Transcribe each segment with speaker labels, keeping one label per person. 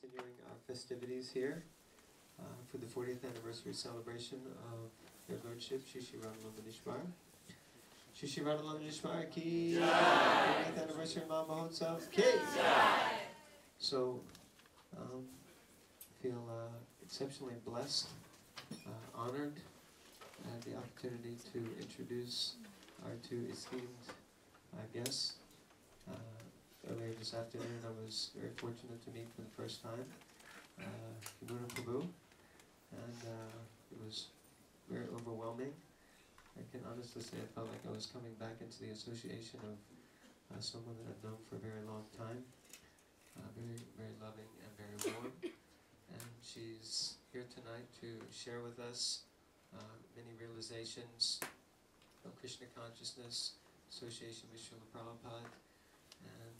Speaker 1: continuing our festivities here for the 40th anniversary celebration of their Lordship, Sri Sri Radha-Londonishvara. Sri Sri Radha-Londonishvara ki Jai! 40th anniversary Mahotsav ki Jai! So, feel exceptionally blessed, honored, and the opportunity to introduce our two esteemed guests. Earlier this afternoon, I was very fortunate to meet for the first time Yamuna Prabhu, and it was very overwhelming. I can honestly say I felt like I was coming back into the association of someone that I've known for a very long time, very, very loving and very warm. And she's here tonight to share with us many realizations of Krishna consciousness, association with Srila Prabhupada, and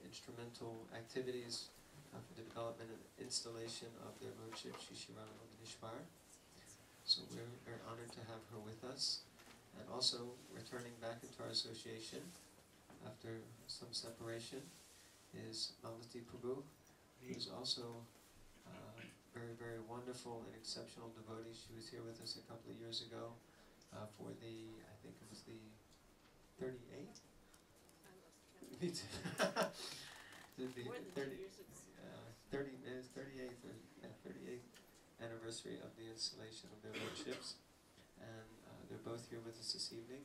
Speaker 1: instrumental activities for the development and installation of their Lordship, Sri Sri Radha-Londonishvara. So we're very honored to have her with us, and also returning back into our association after some separation is Malati Prabhu, who is also very, very wonderful and exceptional devotee. She was here with us a couple of years ago for the, I think it was the 38th? Me too.
Speaker 2: More than 2 years ago.
Speaker 1: 38th anniversary of the installation of their Lordships. And they're both here with us this evening.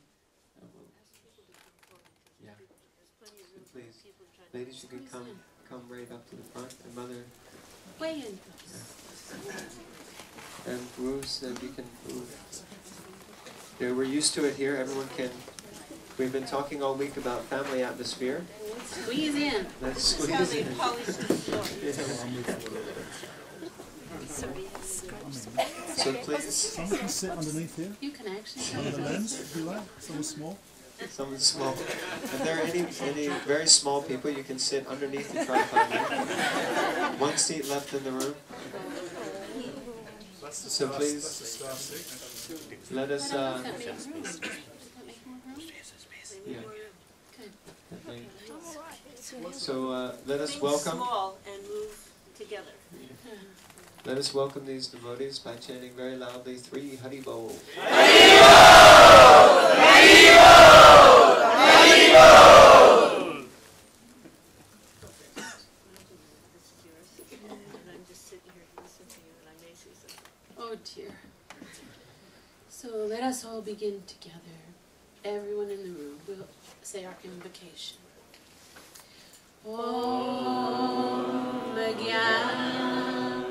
Speaker 1: And we'll, yeah. Please, ladies, you can come right up to the front. And Mother.
Speaker 2: Way in.
Speaker 1: And Bruce, you can move. Yeah, we're used to it here. Everyone can. We've been talking all week about family atmosphere.
Speaker 2: Squeeze in.
Speaker 1: Let's squeeze in. So please.
Speaker 3: Someone can sit underneath here.
Speaker 2: You can actually.
Speaker 3: Under the lens, if you like. Someone small.
Speaker 1: Someone small. If there are any very small people, you can sit underneath the tripod. One seat left in the room. So please, let us. Yeah. So let us welcome.
Speaker 2: Small and move together.
Speaker 1: Let us welcome these devotees by chanting very loudly 3 Hari Bol.
Speaker 4: Hari Bol! Hari Bol! Hari Bol!
Speaker 2: Oh dear. So let us all begin together. Everyone in the room will say our invocation. Om Jnana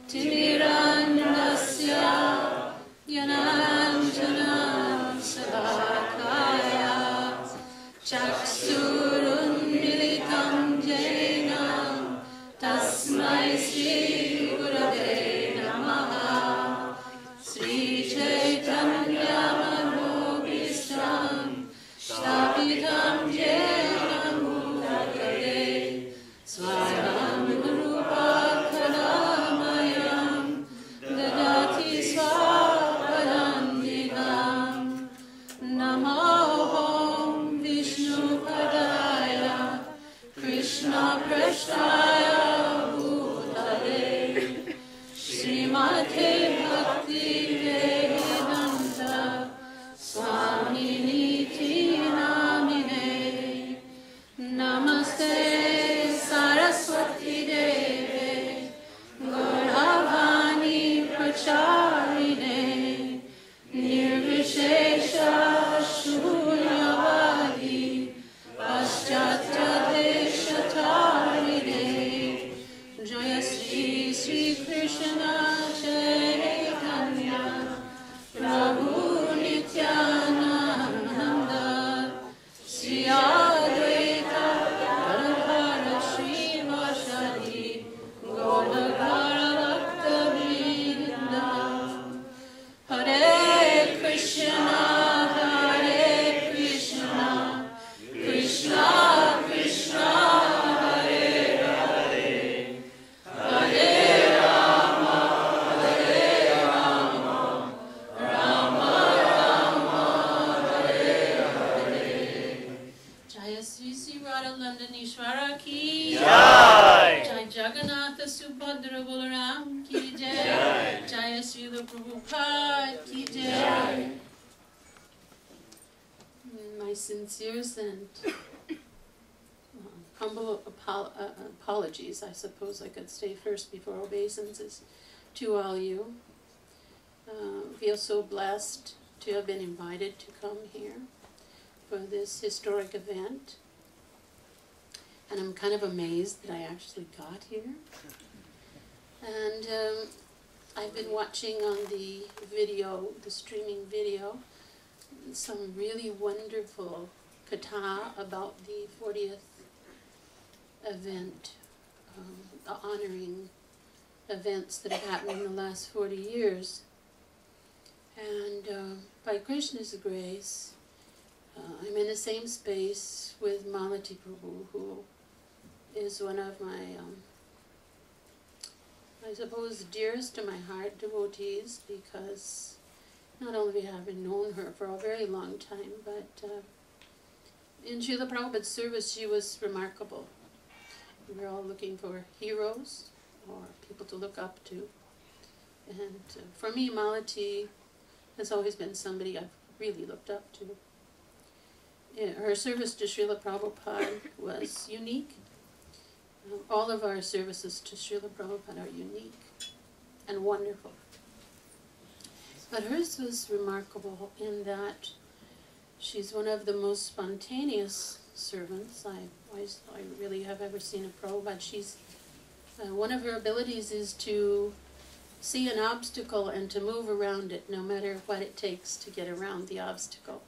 Speaker 2: Timirandasya Yananjana Salakaya Chaksurunmilitam Jena Tasmai Sri Gurave Namaha Sri Chaitanya Manobhishtam Stapitam Jena Mudakare Swaram Rupa Kalamayam Dadati Swapadam Digam Namo Vishnu Padaya Krishna Prasthaya Bhutale Srimate Bhakti Vedanta Swami Niti Namine Namaste Saraswati Deve Gauravani Pracharine Nirvishesha Shunyavadi Paschatya Deshatarine Jaya Sri Sri Krishna Chaitanya Prabhu Nityananda Sri Advaita Gadadhara Srivasadi Gaudagara Bhakta Vrinda Hare Krishna Krishna Krishna Hare Hare Hare Rama Rama Rama Hare Hare Jaya Sri Sri Radha-Londonishvara ki
Speaker 4: Jai.
Speaker 2: Jai Jagannatha Subhadra Balaram ki Jai. Jaya Srila Prabhupada ki Jai. My sincerest and humble apologies, I suppose I could say first before obeisances, to all you. Feel so blessed to have been invited to come here for this historic event. And I'm kind of amazed that I actually got here. And I've been watching on the video, the streaming video, some really wonderful katha about the 40th event, honoring events that have happened in the last 40 years. And by Krishna's grace, I'm in the same space with Malati Prabhu, who is one of my, I suppose, dearest to my heart devotees, because not only have I known her for a very long time, but in Srila Prabhupada's service she was remarkable. We were all looking for heroes or people to look up to. And for me, Malati has always been somebody I've really looked up to. Her service to Srila Prabhupada was unique. All of our services to Srila Prabhupada are unique and wonderful. But hers was remarkable in that she's one of the most spontaneous servants I really have ever seen a Prabhupada. She's one of her abilities is to see an obstacle and to move around it, no matter what it takes to get around the obstacle.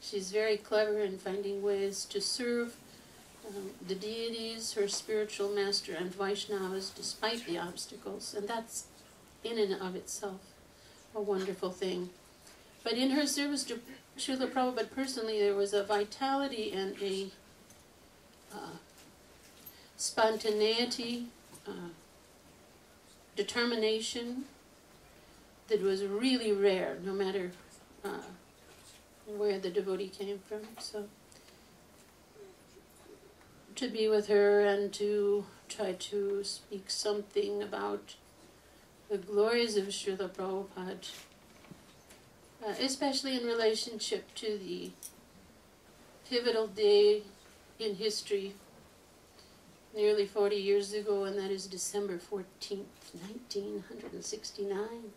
Speaker 2: She's very clever in finding ways to serve the deities, her spiritual master, and Vaishnavas despite the obstacles, and that's in and of itself a wonderful thing. But in her service to Srila Prabhupada personally, there was a vitality and a spontaneity, determination that was really rare, no matter where the devotee came from. So to be with her and to try to speak something about the glories of Srila Prabhupada, especially in relationship to the pivotal day in history nearly 40 years ago, and that is December 14th, 1969.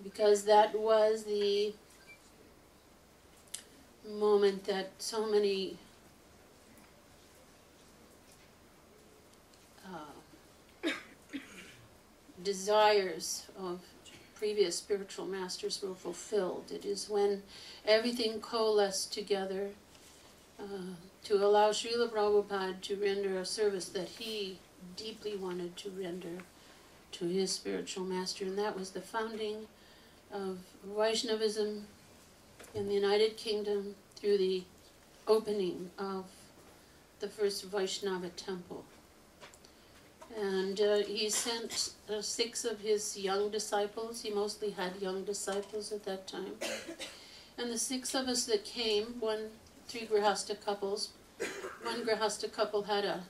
Speaker 2: Because that was the moment that so many desires of previous spiritual masters were fulfilled. It is when everything coalesced together to allow Srila Prabhupada to render a service that he deeply wanted to render to his spiritual master, and that was the founding of Vaishnavism in the United Kingdom through the opening of the first Vaishnava temple. And he sent 6 of his young disciples. He mostly had young disciples at that time. And the 6 of us that came, 3 Grihastha couples, one Grihastha couple had a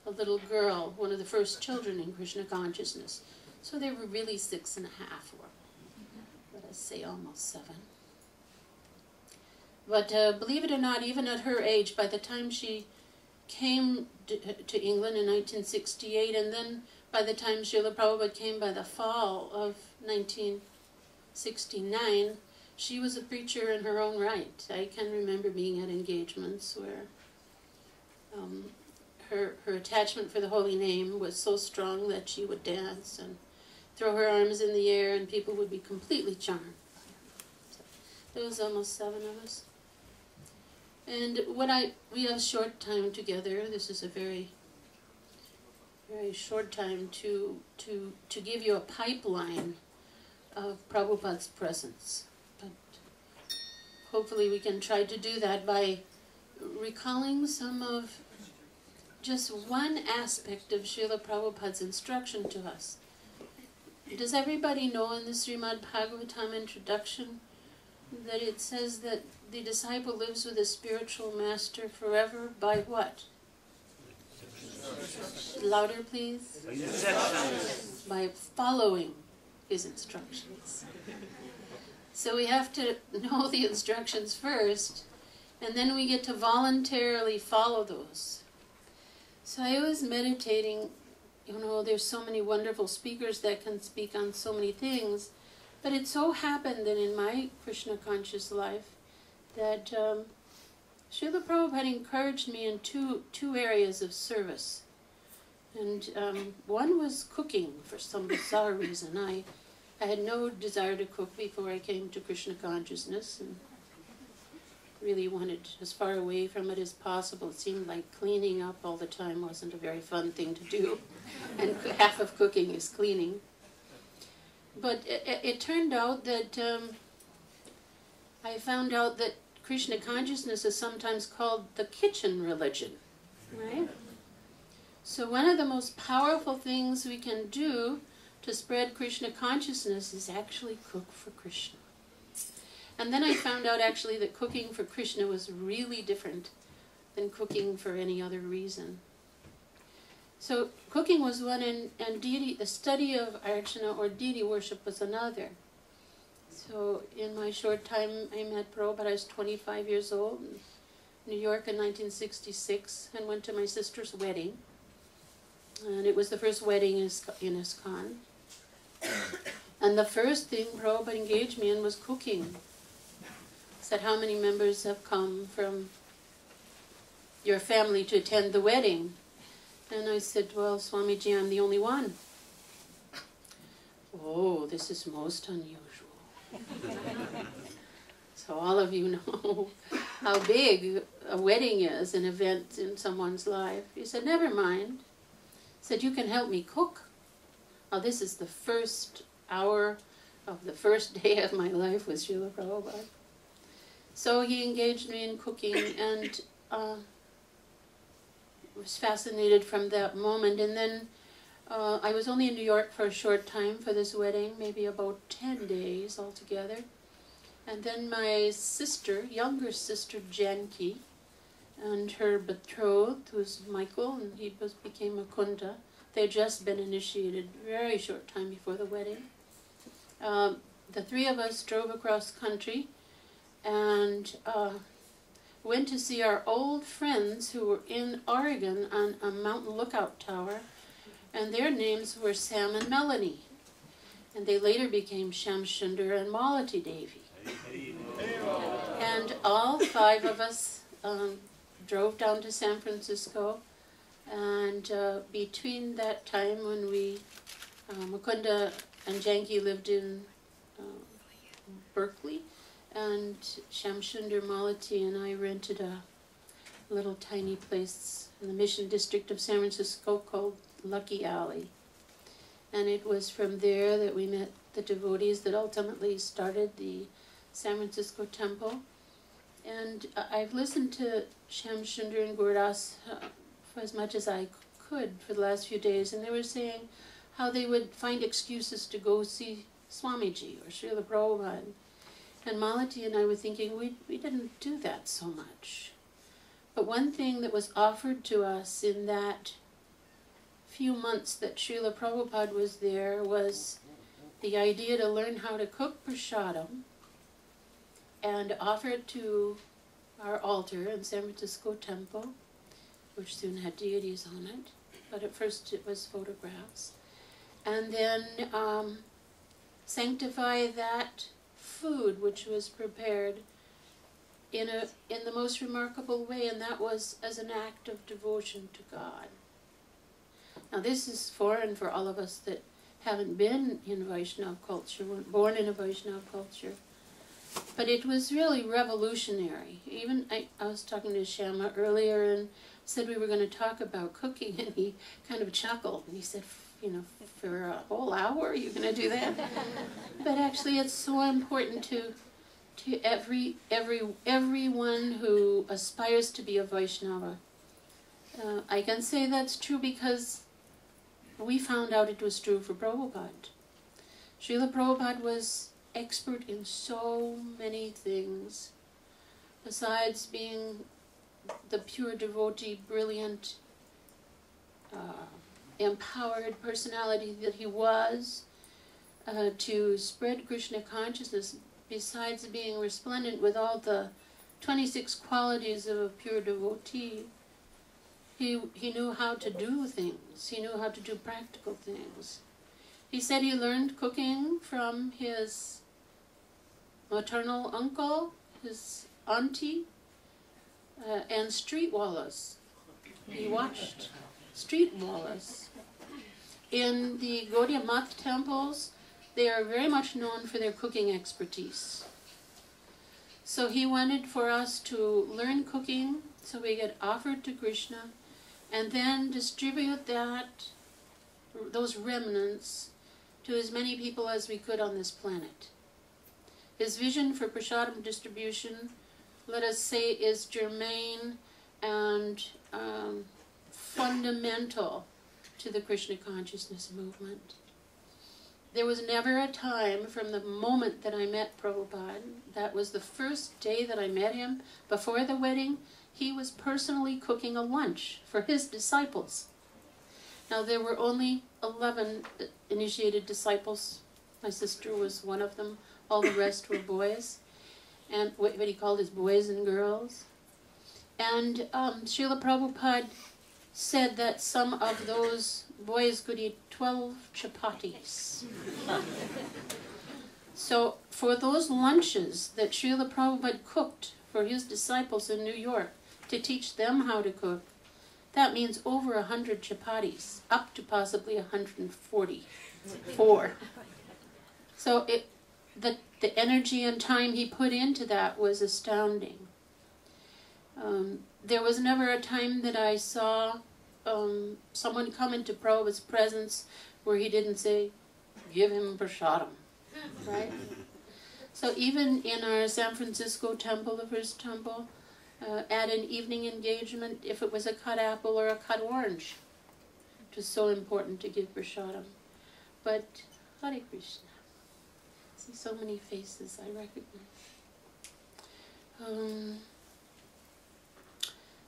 Speaker 2: little girl, one of the first children in Krishna consciousness. So they were really 6 and a half, or let us say almost 7. But believe it or not, even at her age, by the time she came to England in 1968, and then by the time Srila Prabhupada came by the fall of 1969, she was a preacher in her own right. I can remember being at engagements where her attachment for the holy name was so strong that she would dance and throw her arms in the air and people would be completely charmed. So there was almost 7 of us. And we have a short time together. This is a very, very short time to give you a pipeline of Prabhupada's presence. But hopefully we can try to do that by recalling some of just one aspect of Srila Prabhupada's instruction to us. Does everybody know in the Srimad Bhagavatam introduction that it says that the disciple lives with his spiritual master forever by what? Louder, please. By following his instructions. So we have to know the instructions first, and then we get to voluntarily follow those. So I was meditating, you know, there's so many wonderful speakers that can speak on so many things, but it so happened that in my Krishna conscious life that Srila Prabhupada encouraged me in two areas of service. And one was cooking for some bizarre reason. I had no desire to cook before I came to Krishna consciousness, and really wanted as far away from it as possible. It seemed like cleaning up all the time wasn't a very fun thing to do, and half of cooking is cleaning. But it turned out that I found out that Krishna consciousness is sometimes called the kitchen religion, right? So one of the most powerful things we can do to spread Krishna consciousness is actually cook for Krishna. And then I found out actually that cooking for Krishna was really different than cooking for any other reason. So cooking was one, and deity, the study of Archana or deity worship was another. So in my short time I met Prabhupada, I was 25 years old in New York in 1966, and went to my sister's wedding. And it was the first wedding in ISKCON. And the first thing Prabhupada engaged me in was cooking. Said, how many members have come from your family to attend the wedding? And I said, well, Swamiji, I'm the only one. Oh, this is most unusual. So all of you know how big a wedding is, an event in someone's life. He said, never mind. He said, you can help me cook. Now this is the first hour of the first day of my life with Srila Prabhupada. So he engaged me in cooking, and was fascinated from that moment. And then I was only in New York for a short time for this wedding, maybe about 10 days altogether. And then my sister, younger sister Janki, and her betrothed, who's Michael, and he became a Kunda. They had just been initiated very short time before the wedding. The three of us drove across country and went to see our old friends who were in Oregon on a mountain lookout tower, and their names were Sam and Melanie. And they later became Shamsundar and Malati Devi. And all five of us drove down to San Francisco, and between that time when we, Mukunda and Janki lived in Berkeley, and Shamsundar, Malati, and I rented a little tiny place in the Mission District of San Francisco called Lucky Alley. And it was from there that we met the devotees that ultimately started the San Francisco Temple. And I've listened to Shamsundar and Gurdas for as much as I could for the last few days, and they were saying how they would find excuses to go see Swamiji or Srila Prabhupada. And Malati and I were thinking we didn't do that so much. But one thing that was offered to us in that few months that Srila Prabhupada was there was the idea to learn how to cook prasadam and offer it to our altar in San Francisco Temple, which soon had deities on it, but at first it was photographs. And then sanctify that food which was prepared in the most remarkable way, and that was as an act of devotion to God. Now this is foreign for all of us that haven't been in Vaishnava culture, weren't born in a Vaishnava culture. But it was really revolutionary. Even I was talking to Shama earlier and said we were going to talk about cooking, and he kind of chuckled and he said, you know, for a whole hour you're going to do that? But actually it's so important to everyone who aspires to be a Vaishnava. I can say that's true because we found out it was true for Prabhupada. Srila Prabhupada was expert in so many things. besides being the pure devotee, brilliant, empowered personality that he was, to spread Krishna consciousness, besides being resplendent with all the 26 qualities of a pure devotee, he knew how to do things. He knew how to do practical things. He said he learned cooking from his maternal uncle, his auntie, and street wallas. He watched street wallas. In the Gaudiya Math temples, they are very much known for their cooking expertise. So he wanted for us to learn cooking so we get offered to Krishna and then distribute those remnants to as many people as we could on this planet. His vision for prasadam distribution, let us say, is germane and fundamental to the Krishna consciousness movement. There was never a time from the moment that I met Prabhupada, that was the first day that I met him, before the wedding, he was personally cooking a lunch for his disciples. Now there were only 11 initiated disciples. My sister was one of them. All the rest were boys, and what he called his boys and girls. And Srila Prabhupada said that some of those boys could eat 12 chapatis. So for those lunches that Srila Prabhupada cooked for his disciples in New York to teach them how to cook, that means over 100 chapatis, up to possibly 144. So the energy and time he put into that was astounding. There was never a time that I saw someone come into Prabhupada's presence where he didn't say, give him prasadam, right? So even in our San Francisco temple, the first temple, at an evening engagement, if it was a cut apple or a cut orange, it was so important to give prasadam. But Hare Krishna. I see so many faces I recognize.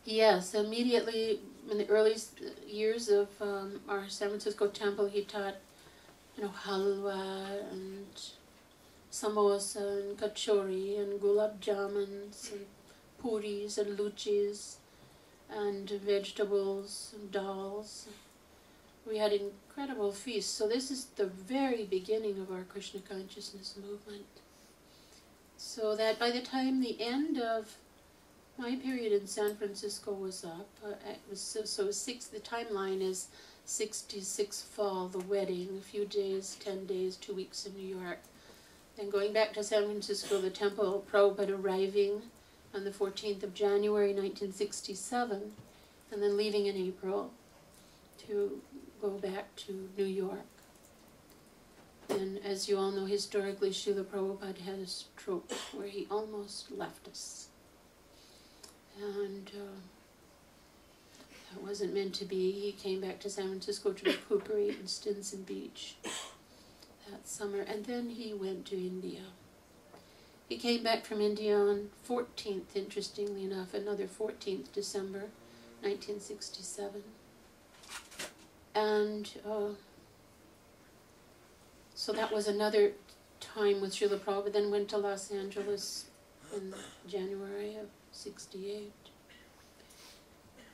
Speaker 2: Yes, immediately in the early years of our San Francisco temple, he taught, halwa and samosa and kachori and gulab jamans and puris and luchis and vegetables and dals. We had incredible feasts. So this is the very beginning of our Krishna consciousness movement. So that by the time the end of my period in San Francisco was up, the timeline is 66 fall, the wedding, a few days, 10 days, 2 weeks in New York. Then going back to San Francisco, the temple, Prabhupada arriving on the 14th of January 1967, and then leaving in April to go back to New York. And as you all know, historically, Srila Prabhupada had a stroke where he almost left us. And that wasn't meant to be. He came back to San Francisco to recuperate in Stinson Beach that summer, and then he went to India. He came back from India on 14th, interestingly enough, another 14th December, 1967. And so that was another time with Srila Prabhupada. Then went to Los Angeles in January of 68.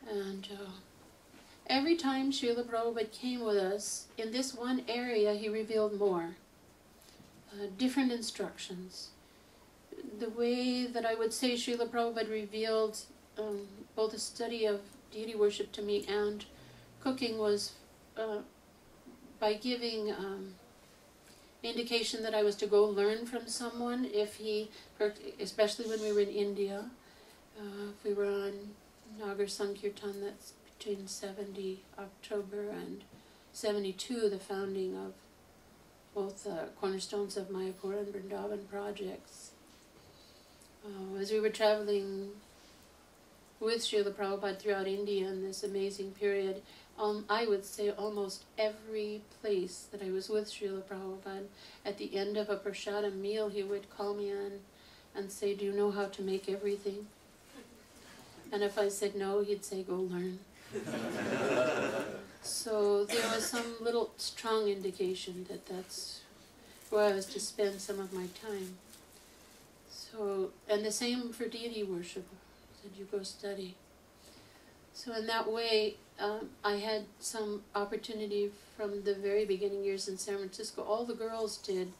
Speaker 2: And every time Srila Prabhupada came with us, in this one area he revealed more. Different instructions. The way that I would say Srila Prabhupada revealed both a study of deity worship to me and cooking was by giving indication that I was to go learn from someone if he, especially when we were in India, if we were on Nagar Sankirtan, that's between 70 October and 72, the founding of both cornerstones of Mayapur and Vrindavan projects. As we were traveling with Srila Prabhupada throughout India in this amazing period, I would say almost every place that I was with Srila Prabhupada, at the end of a prasadam meal, he would call me in and say, do you know how to make everything? And if I said no, he'd say, go learn. So there was some little strong indication that that's where I was to spend some of my time. So, and the same for deity worship, that you go study. So in that way, I had some opportunity from the very beginning years in San Francisco. All the girls did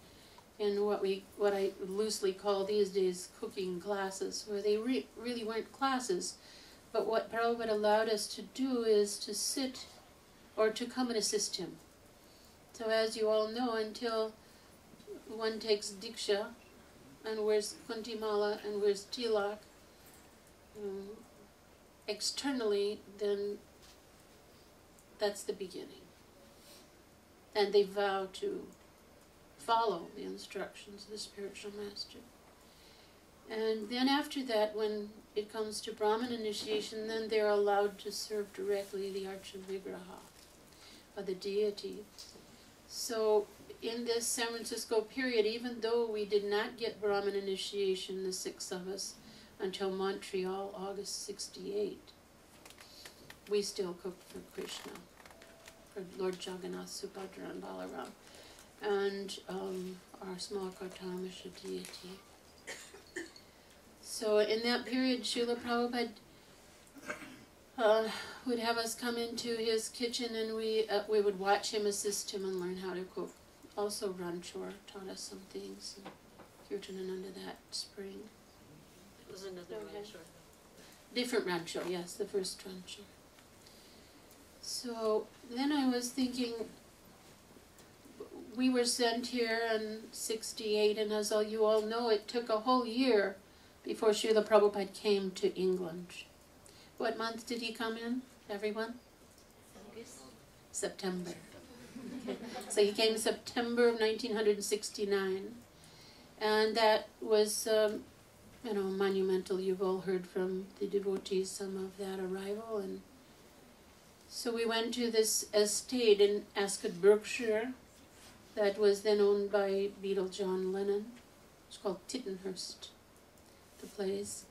Speaker 2: in what I loosely call these days cooking classes, where they really weren't classes, but what Prabhupada allowed us to do is to sit or to come and assist him. So as you all know, until one takes Diksha and wears Kuntimala and wears Tilak, externally, then that's the beginning. And they vow to follow the instructions of the spiritual master. And then after that, when it comes to Brahman initiation, then they're allowed to serve directly the Archa Vigraha, or the deity. So in this San Francisco period, even though we did not get Brahman initiation, the 6 of us, until Montreal, August 68, we still cooked for Krishna, for Lord Jagannath, Subhadra, and Balaram, and our small Kartamisha deity. So in that period, Srila Prabhupada would have us come into his kitchen, and we would watch him, assist him, and learn how to cook. Also Ranchor taught us some things, and Kirtanananda that spring.
Speaker 5: It was another Ranchor.
Speaker 2: Different Ranchor, yes, the first Ranchor. So then I was thinking, we were sent here in 68, and as you all know, it took a whole year before Srila Prabhupada came to England. What month did he come in, everyone?
Speaker 5: August.
Speaker 2: September. Okay. So he came in September of 1969, and that was, monumental. You've all heard from the devotees some of that arrival, and so we went to this estate in Ascot, Berkshire, that was then owned by Beadle John Lennon. It's called Tittenhurst, the place.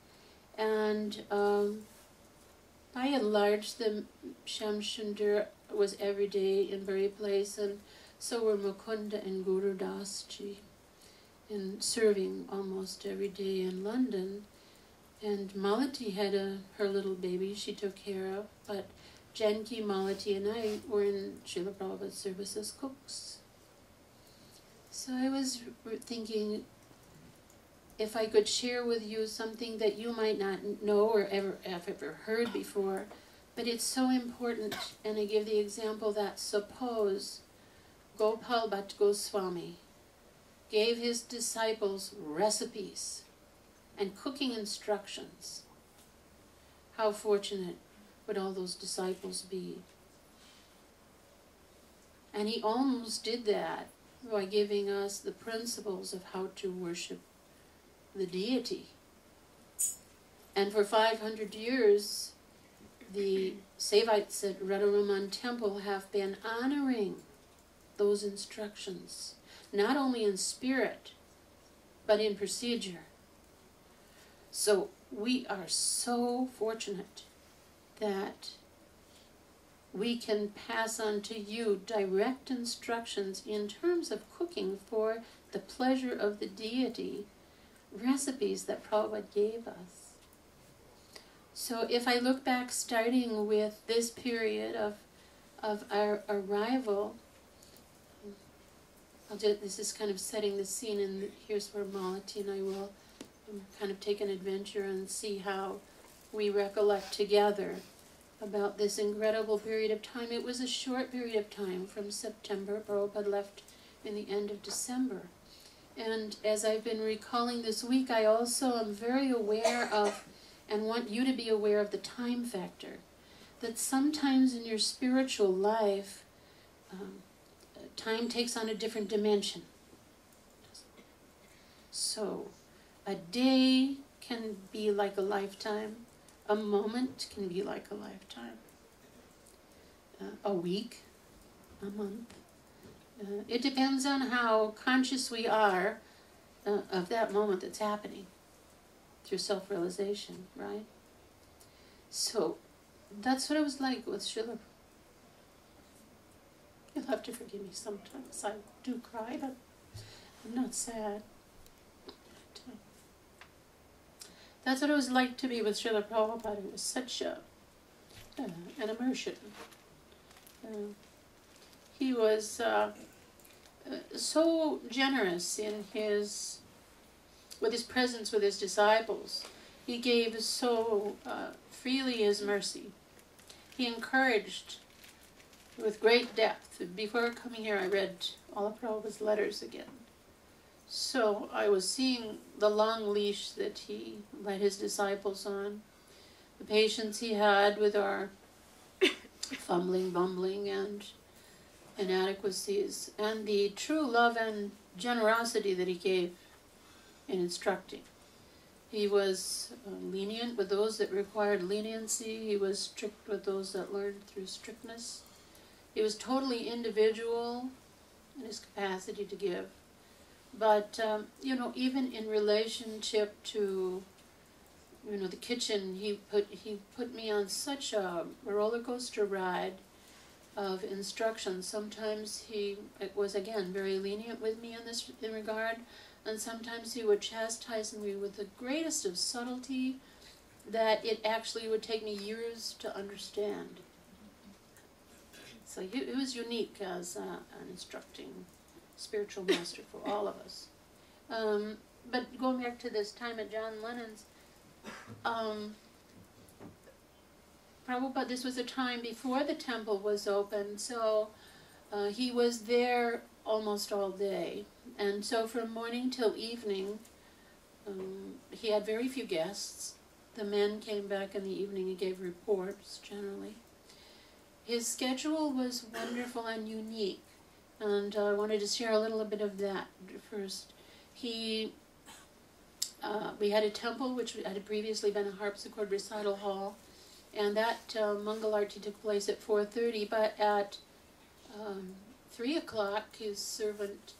Speaker 2: And by and large, the Shyam Sundar was every day in Bury Place, and so were Mukunda and Guru Das Ji, in serving almost every day in London. And Malati had her little baby she took care of, but Janki, Malati, and I were in Srila Prabhupada's service as cooks. So I was thinking, if I could share with you something that you might not know or have ever heard before, but it's so important, and I give the example that suppose Gopal Bhatt Goswami gave his disciples recipes and cooking instructions. How fortunate would all those disciples be? And he almost did that by giving us the principles of how to worship the deity. And for 500 years, the Sevites at Radharaman Temple have been honoring those instructions, not only in spirit, but in procedure. So we are so fortunate that we can pass on to you direct instructions in terms of cooking for the pleasure of the deity, recipes that Prabhupada gave us. So if I look back, starting with this period of our arrival, this is kind of setting the scene, and here's where Malati and I will kind of take an adventure and see how we recollect together about this incredible period of time. It was a short period of time from September. Prabhupada left in the end of December. And as I've been recalling this week, I also am very aware of, and want you to be aware of, the time factor. That sometimes in your spiritual life, time takes on a different dimension. So, a day can be like a lifetime. A moment can be like a lifetime. A week, a month. It depends on how conscious we are of that moment that's happening through self-realization, right? So that's what it was like with Srila. You'll have to forgive me sometimes. I do cry, but I'm not sad. That's what it was like to be with Srila Prabhupada. It was such an immersion. He was so generous in with his presence with his disciples. He gave so freely his mercy. He encouraged with great depth. Before coming here, I read all of Prabhupada's letters again. So I was seeing the long leash that he led his disciples on, the patience he had with our fumbling, bumbling, and inadequacies, and the true love and generosity that he gave in instructing. He was lenient with those that required leniency. He was strict with those that learned through strictness. He was totally individual in his capacity to give. But, even in relationship to, the kitchen, he put me on such a roller coaster ride of instruction. Sometimes he was, again, very lenient with me in regard, and sometimes he would chastise me with the greatest of subtlety that it actually would take me years to understand. So he was unique as an instructing spiritual master for all of us. But going back to this time at John Lennon's, Prabhupada, this was a time before the temple was open, so he was there almost all day. And so from morning till evening, he had very few guests. The men came back in the evening and gave reports, generally. His schedule was wonderful and unique, and I wanted to share a little bit of that first. We had a temple which had previously been a harpsichord recital hall, and that Mangal Arti took place at 4:30, but at 3 o'clock his servant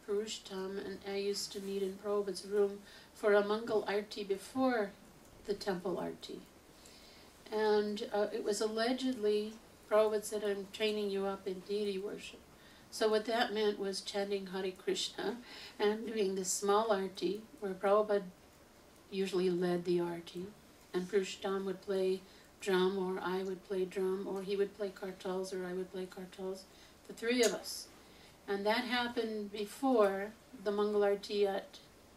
Speaker 2: Purushottam and I used to meet in Prabhupada's room for a Mangal Arti before the temple Arti. And it was allegedly, Prabhupada said, I'm training you up in deity worship. So what that meant was chanting Hare Krishna and doing this small arti, where Prabhupada usually led the arti, and Purushottam would play drum, or I would play drum, or he would play kartals, or I would play kartals, the three of us. And that happened before the Mangal Arti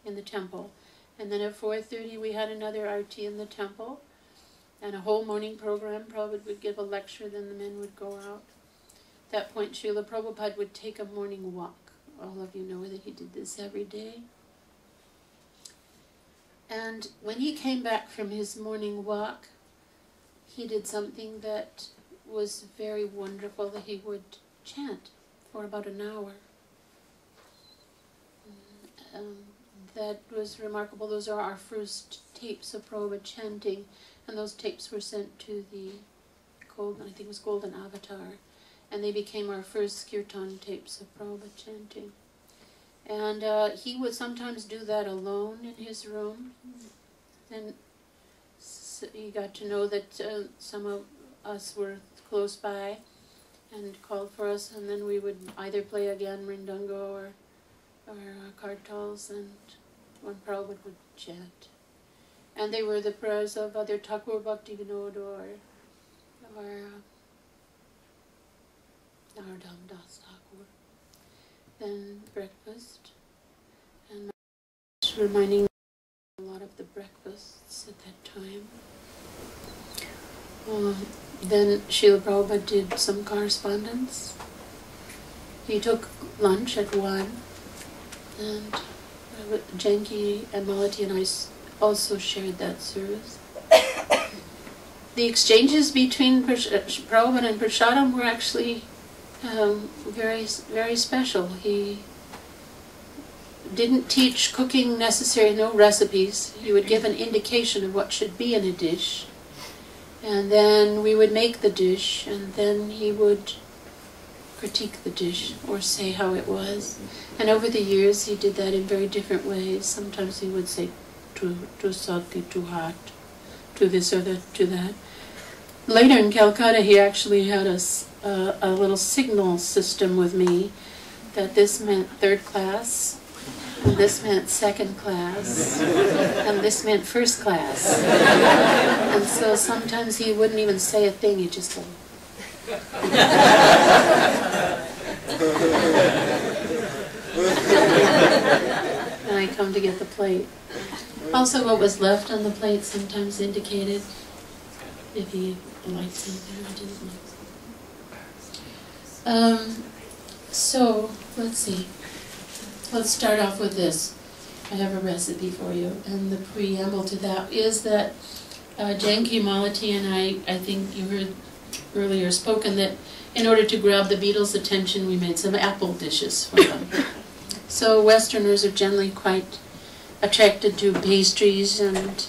Speaker 2: in the temple. And then at 4:30 we had another arti in the temple, and a whole morning program. Prabhupada would give a lecture, then the men would go out. At that point, Srila Prabhupada would take a morning walk. All of you know that he did this every day. And when he came back from his morning walk, he did something that was very wonderful, that he would chant for about an hour. That was remarkable. Those are our first tapes of Prabhupada chanting, and those tapes were sent to the Golden Avatar, and they became our first kirtan tapes of Prabhupada chanting. And he would sometimes do that alone in his room, and so he got to know that some of us were close by and called for us, and then we would either play again Mridanga or kartals, and when Prabhupada would chant. And they were the prayers of either Thakur Bhakti Vinod or Narodam Das Thakur. Then breakfast, and reminding a lot of the breakfasts at that time. Then Srila Prabhupada did some correspondence. He took lunch at 1, and Janki and Malati and I also shared that service. The exchanges between Prabhupada and Prasadam were actually very, very special. He didn't teach cooking necessarily, no recipes. He would give an indication of what should be in a dish, and then we would make the dish, and then he would critique the dish or say how it was. And over the years he did that in very different ways. Sometimes he would say too salty, too hot, to this or that, to that. later in Calcutta, he actually had a little signal system with me that this meant third class, and this meant second class, and this meant first class. And so sometimes he wouldn't even say a thing, he'd just go. And I come to get the plate. Also, what was left on the plate sometimes indicated if he liked something or didn't like. So, let's see. Let's start off with this. I have a recipe for you, and the preamble to that is that Janki, Malati, and I think you heard earlier spoken that in order to grab the Beatles' attention, we made some apple dishes for them. So Westerners are generally quite attracted to pastries and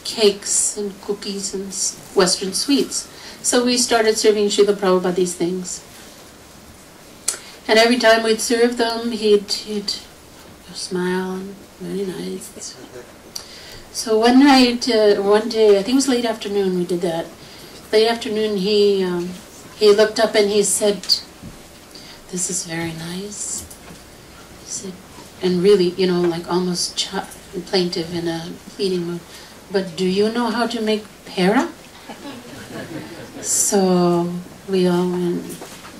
Speaker 2: cakes and cookies and Western sweets. So we started serving Srila Prabhupada these things. And every time we'd serve them, he'd smile and very nice. So one night, one day, I think it was late afternoon we did that. Late afternoon he looked up and he said, "This is very nice." He said, and really, you know, like almost plaintive in a pleading mood. "But do you know how to make pera?" So we all went,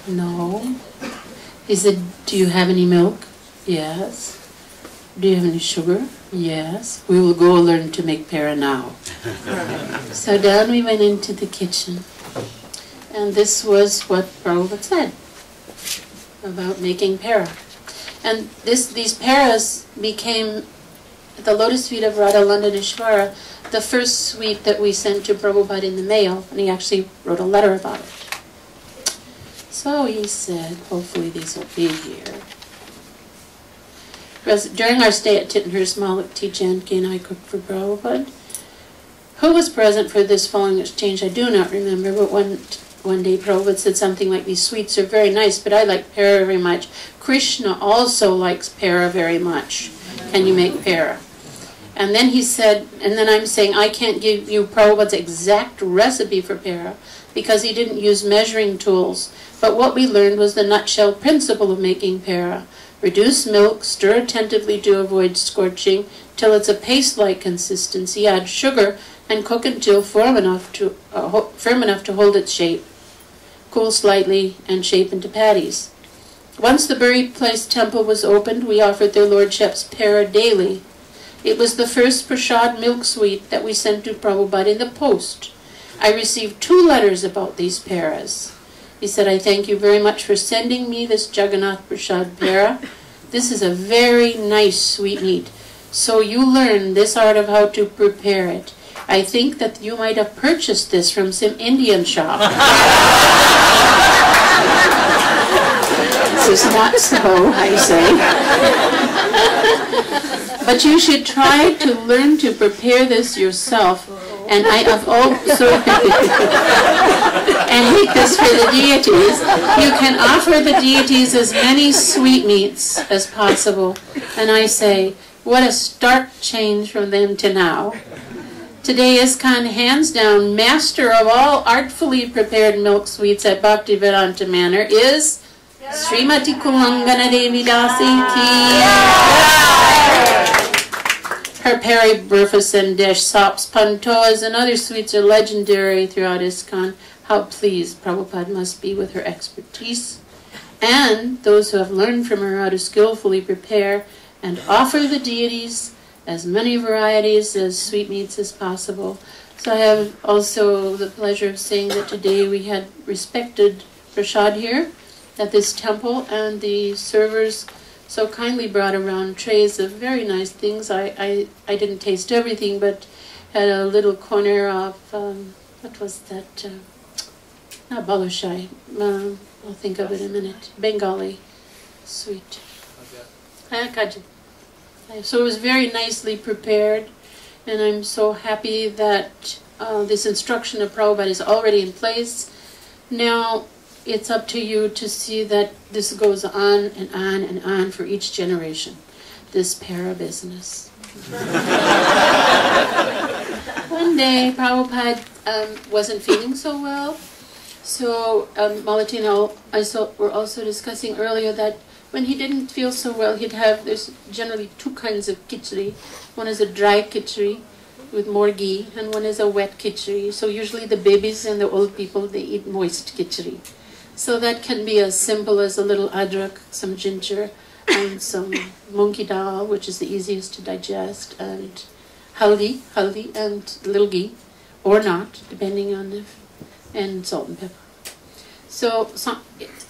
Speaker 2: "No." He said, "Do you have any milk?" "Yes." "Do you have any sugar?" "Yes." "We will go learn to make pera now." So down we went into the kitchen. And this was what Prabhupada said about making pera. And these peras became, at the lotus feet of Radha Londonishvara, the first sweet that we sent to Prabhupada in the mail, and he actually wrote a letter about it. So he said, hopefully these will be here. During our stay at Tittenhurst, Malati, Janki, and I cooked for Prabhupada. Who was present for this following exchange, I do not remember, but one day Prabhupada said something like, "These sweets are very nice, but I like pera very much. Krishna also likes pera very much. Can you make pera?" And then he said, and then I'm saying, I can't give you Prabhupada's exact recipe for pera because he didn't use measuring tools. But what we learned was the nutshell principle of making pera. Reduce milk, stir attentively to avoid scorching till it's a paste-like consistency. Add sugar and cook until firm enough to hold its shape. Cool slightly and shape into patties. Once the buried place temple was opened, we offered their lordships pera daily. It was the first prasad milk sweet that we sent to Prabhupada in the post. I received 2 letters about these peras. He said, "I thank you very much for sending me this Jagannath Prasad pera. This is a very nice sweetmeat. So you learn this art of how to prepare it. I think that you might have purchased this from some Indian shop." This is not so, I say. "But you should try to learn to prepare this yourself. And I have also and make this for the deities. You can offer the deities as many sweetmeats as possible." And I say, what a stark change from then to now. Today, ISKCON, hands down, master of all artfully prepared milk sweets at Bhaktivedanta Manor is Srimati Kulangana Devi Dasi Ki. Her peri burfas and desh sops, pantoas, and other sweets are legendary throughout ISKCON. How pleased Prabhupada must be with her expertise, and those who have learned from her how to skillfully prepare and offer the deities as many varieties as sweetmeats as possible. So I have also the pleasure of saying that today we had respected prasad here at this temple, and the servers so kindly brought around trays of very nice things. I didn't taste everything, but had a little corner of, what was that? Not balushai. I'll think of it in a minute. Bengali sweet. Kaju. So it was very nicely prepared, and I'm so happy that this instruction of Prabhupada is already in place. Now, it's up to you to see that this goes on and on and on for each generation, this para business. One day, Prabhupada wasn't feeling so well. So Malati and I were also discussing earlier that when he didn't feel so well, there's generally two kinds of khichdi. One is a dry khichdi with more ghee, and one is a wet khichdi. So usually the babies and the old people, they eat moist khichdi. So that can be as simple as a little adrak, some ginger, and some moongi dal, which is the easiest to digest, and haldi, and a little ghee, or not, depending on and salt and pepper. So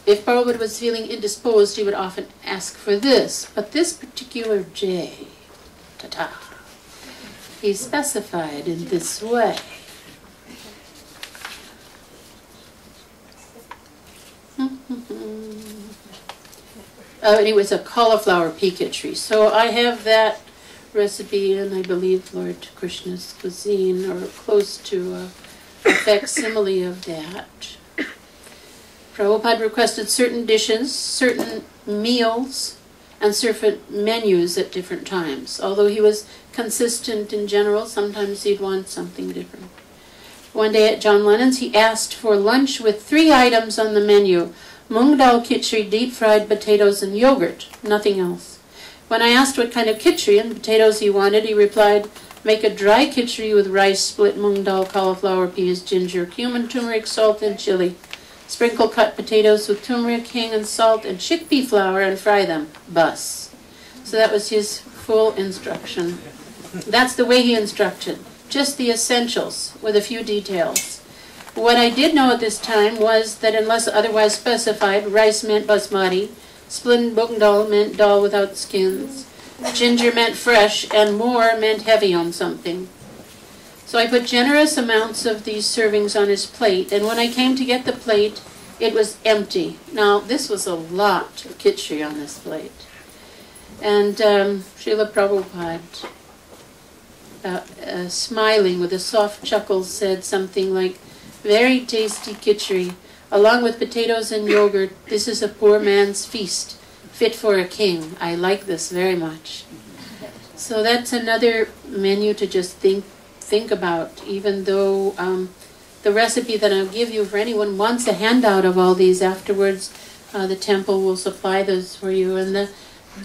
Speaker 2: if Prabhupada was feeling indisposed, he would often ask for this. But this particular day, he specified in this way. It was a cauliflower pea khichdi. So I have that recipe in, I believe, Lord Krishna's cuisine, or close to a facsimile of that. Prabhupada requested certain dishes, certain meals, and certain menus at different times. Although he was consistent in general, sometimes he'd want something different. One day at John Lennon's, he asked for lunch with 3 items on the menu: mung dal khichdi, deep-fried potatoes, and yogurt, nothing else. When I asked what kind of khichdi and potatoes he wanted, he replied, make a dry khichdi with rice, split mung dal, cauliflower, peas, ginger, cumin, turmeric, salt, and chili. Sprinkle cut potatoes with turmeric, hing, and salt, and chickpea flour, and fry them. Bus. So that was his full instruction. That's the way he instructed. Just the essentials with a few details. What I did know at this time was that unless otherwise specified, rice meant basmati, split mung dal meant dal without skins, ginger meant fresh, and more meant heavy on something. So I put generous amounts of these servings on his plate, and when I came to get the plate, it was empty. Now, this was a lot of khichdi on this plate. And Srila Prabhupada, smiling with a soft chuckle, said something like, very tasty khichdi, along with potatoes and yogurt. This is a poor man's feast, fit for a king. I like this very much. So that's another menu to just think about, even though the recipe that I'll give you, for anyone wants a handout of all these afterwards, the temple will supply those for you. And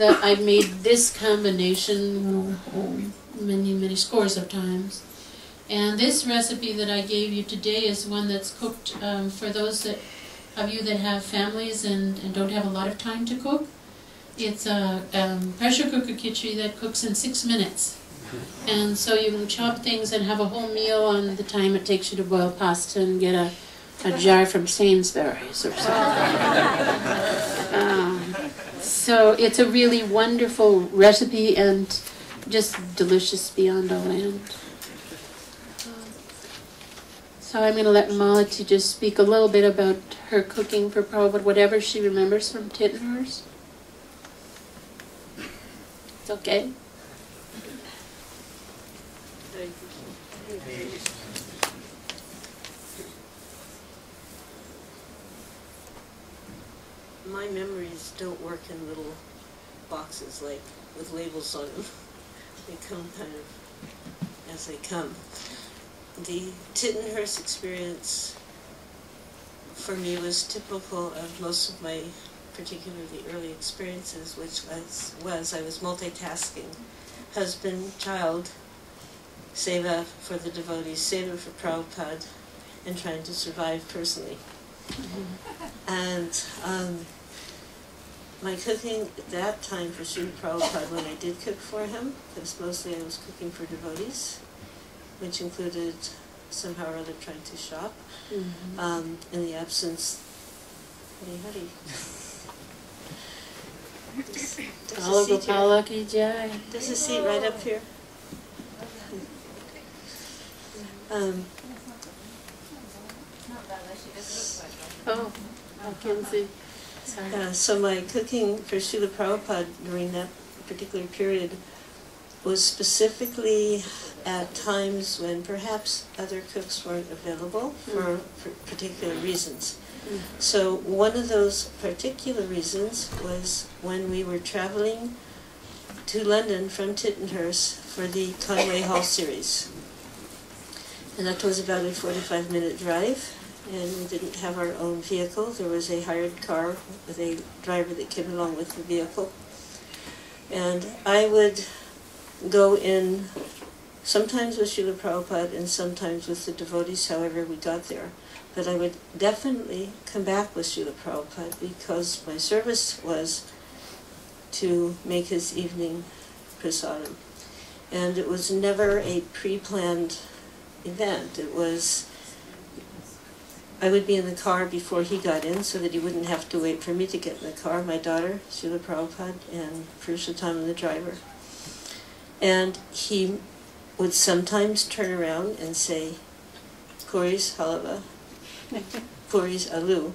Speaker 2: I've made this combination many scores of times. And this recipe that I gave you today is one that's cooked for those of you that have families and don't have a lot of time to cook. It's a pressure cooker khichdi that cooks in 6 minutes. And so you can chop things and have a whole meal on the time it takes you to boil pasta and get a jar from Sainsbury's or something. So it's a really wonderful recipe and just delicious beyond all end. So I'm going to let Malati just speak a little bit about her cooking for Prabhupada, whatever she remembers from Tittenhurst. It's okay.
Speaker 5: My memories don't work in little boxes, like with labels on them. They come kind of as they come. The Tittenhurst experience for me was typical of most of my particularly early experiences, which was I was multitasking. Husband, child, seva for the devotees, seva for Prabhupada, and trying to survive personally. And my cooking at that time for Sri Prabhupada, when I did cook for him, because mostly I was cooking for devotees, which included somehow or other trying to shop, in the absence. Howdy. There's a seat right up here.
Speaker 2: Oh, I can see.
Speaker 5: So my cooking for Srila Prabhupada during that particular period was specifically at times when perhaps other cooks weren't available for particular reasons. So one of those particular reasons was when we were traveling to London from Tittenhurst for the Conway Hall series. And that was about a 45-minute drive, and we didn't have our own vehicle. There was a hired car with a driver that came along with the vehicle. And I would go in sometimes with Srila Prabhupada and sometimes with the devotees, however we got there. But I would definitely come back with Srila Prabhupada because my service was to make his evening prasadam. And it was never a pre-planned event. It was, I would be in the car before he got in so that he wouldn't have to wait for me to get in the car, my daughter, Srila Prabhupada, and Purushottam, the driver. And he would sometimes turn around and say, Puris halava, Puris alu,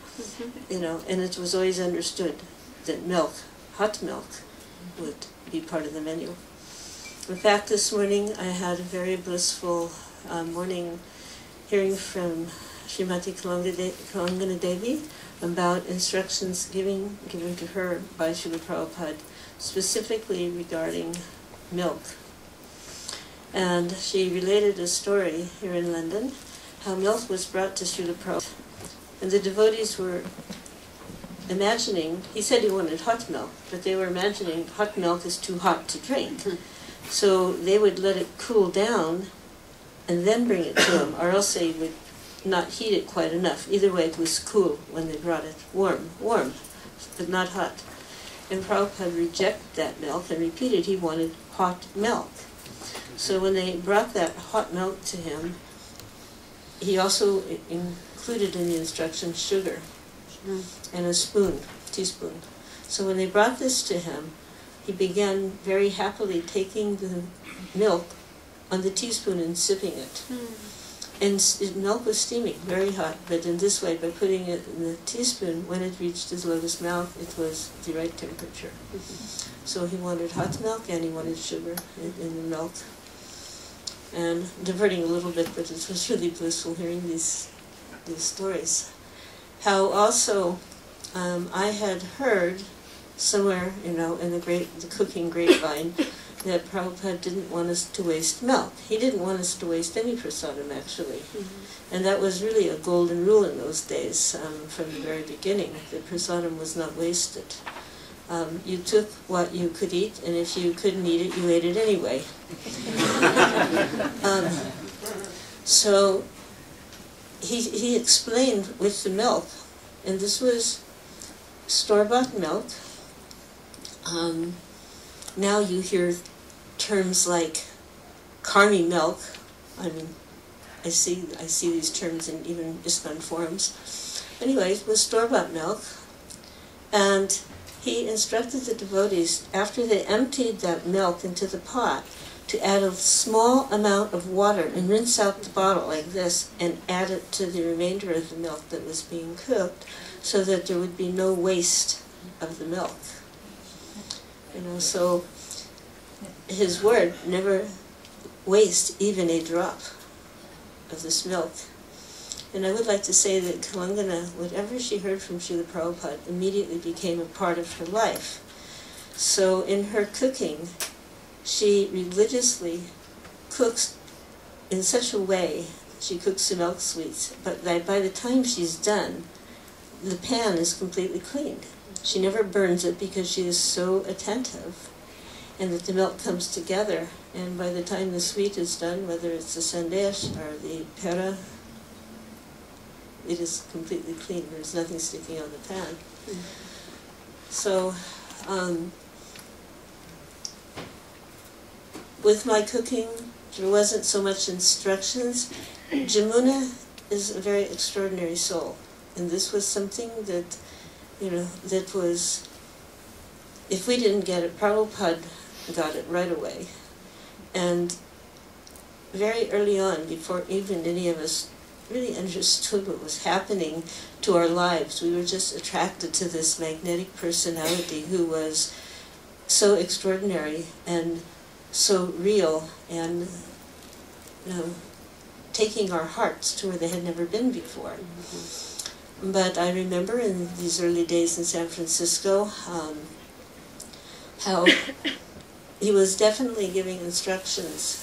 Speaker 5: and it was always understood that milk, hot milk, would be part of the menu. In fact, this morning I had a very blissful morning hearing from Srimati Kalangana Devi about instructions given to her by Srila Prabhupada, specifically regarding milk. And she related a story here in London, how milk was brought to Srila Prabhupada. And the devotees were imagining, he said he wanted hot milk, but they were imagining hot milk is too hot to drink. So they would let it cool down and then bring it to him, or else they would not heat it quite enough. Either way, it was cool when they brought it. Warm, but not hot. And Prabhupada rejected that milk and repeated he wanted hot milk. So when they brought that hot milk to him, he also included in the instructions sugar and a teaspoon. So when they brought this to him, he began very happily taking the milk on the teaspoon and sipping it. And milk was steaming, very hot, but in this way, by putting it in the teaspoon, when it reached his lotus mouth, it was the right temperature. So he wanted hot milk and he wanted sugar in the milk. And diverting a little bit, but it was really blissful hearing these stories. How also I had heard somewhere, in the cooking grapevine, that Prabhupada didn't want us to waste milk. He didn't want us to waste any prasadam, actually. And that was really a golden rule in those days, from the very beginning. The prasadam was not wasted. You took what you could eat, and if you couldn't eat it, you ate it anyway. So he explained with the milk, and this was store-bought milk. Now you hear terms like Carmi milk. I mean, I see these terms in even ISKCON forums. Anyway, it was store-bought milk, and he instructed the devotees, after they emptied that milk into the pot, to add a small amount of water and rinse out the bottle like this and add it to the remainder of the milk that was being cooked so that there would be no waste of the milk. So his word, never waste even a drop of this milk. And I would like to say that Kalangana, whatever she heard from Srila Prabhupada, immediately became a part of her life. So in her cooking, she religiously cooks in such a way, she cooks the milk sweets, but by the time she's done, the pan is completely cleaned. She never burns it because she is so attentive, and that the milk comes together, and by the time the sweet is done, whether it's the sandesh or the pera, it is completely clean. There's nothing sticking on the pan. So, with my cooking, there wasn't so much instructions. Yamuna is a very extraordinary soul, and this was something that, that was, if we didn't get it, Prabhupada got it right away. And very early on, before even any of us really understood what was happening to our lives, we were just attracted to this magnetic personality who was so extraordinary and so real, and taking our hearts to where they had never been before. But I remember in these early days in San Francisco, how he was definitely giving instructions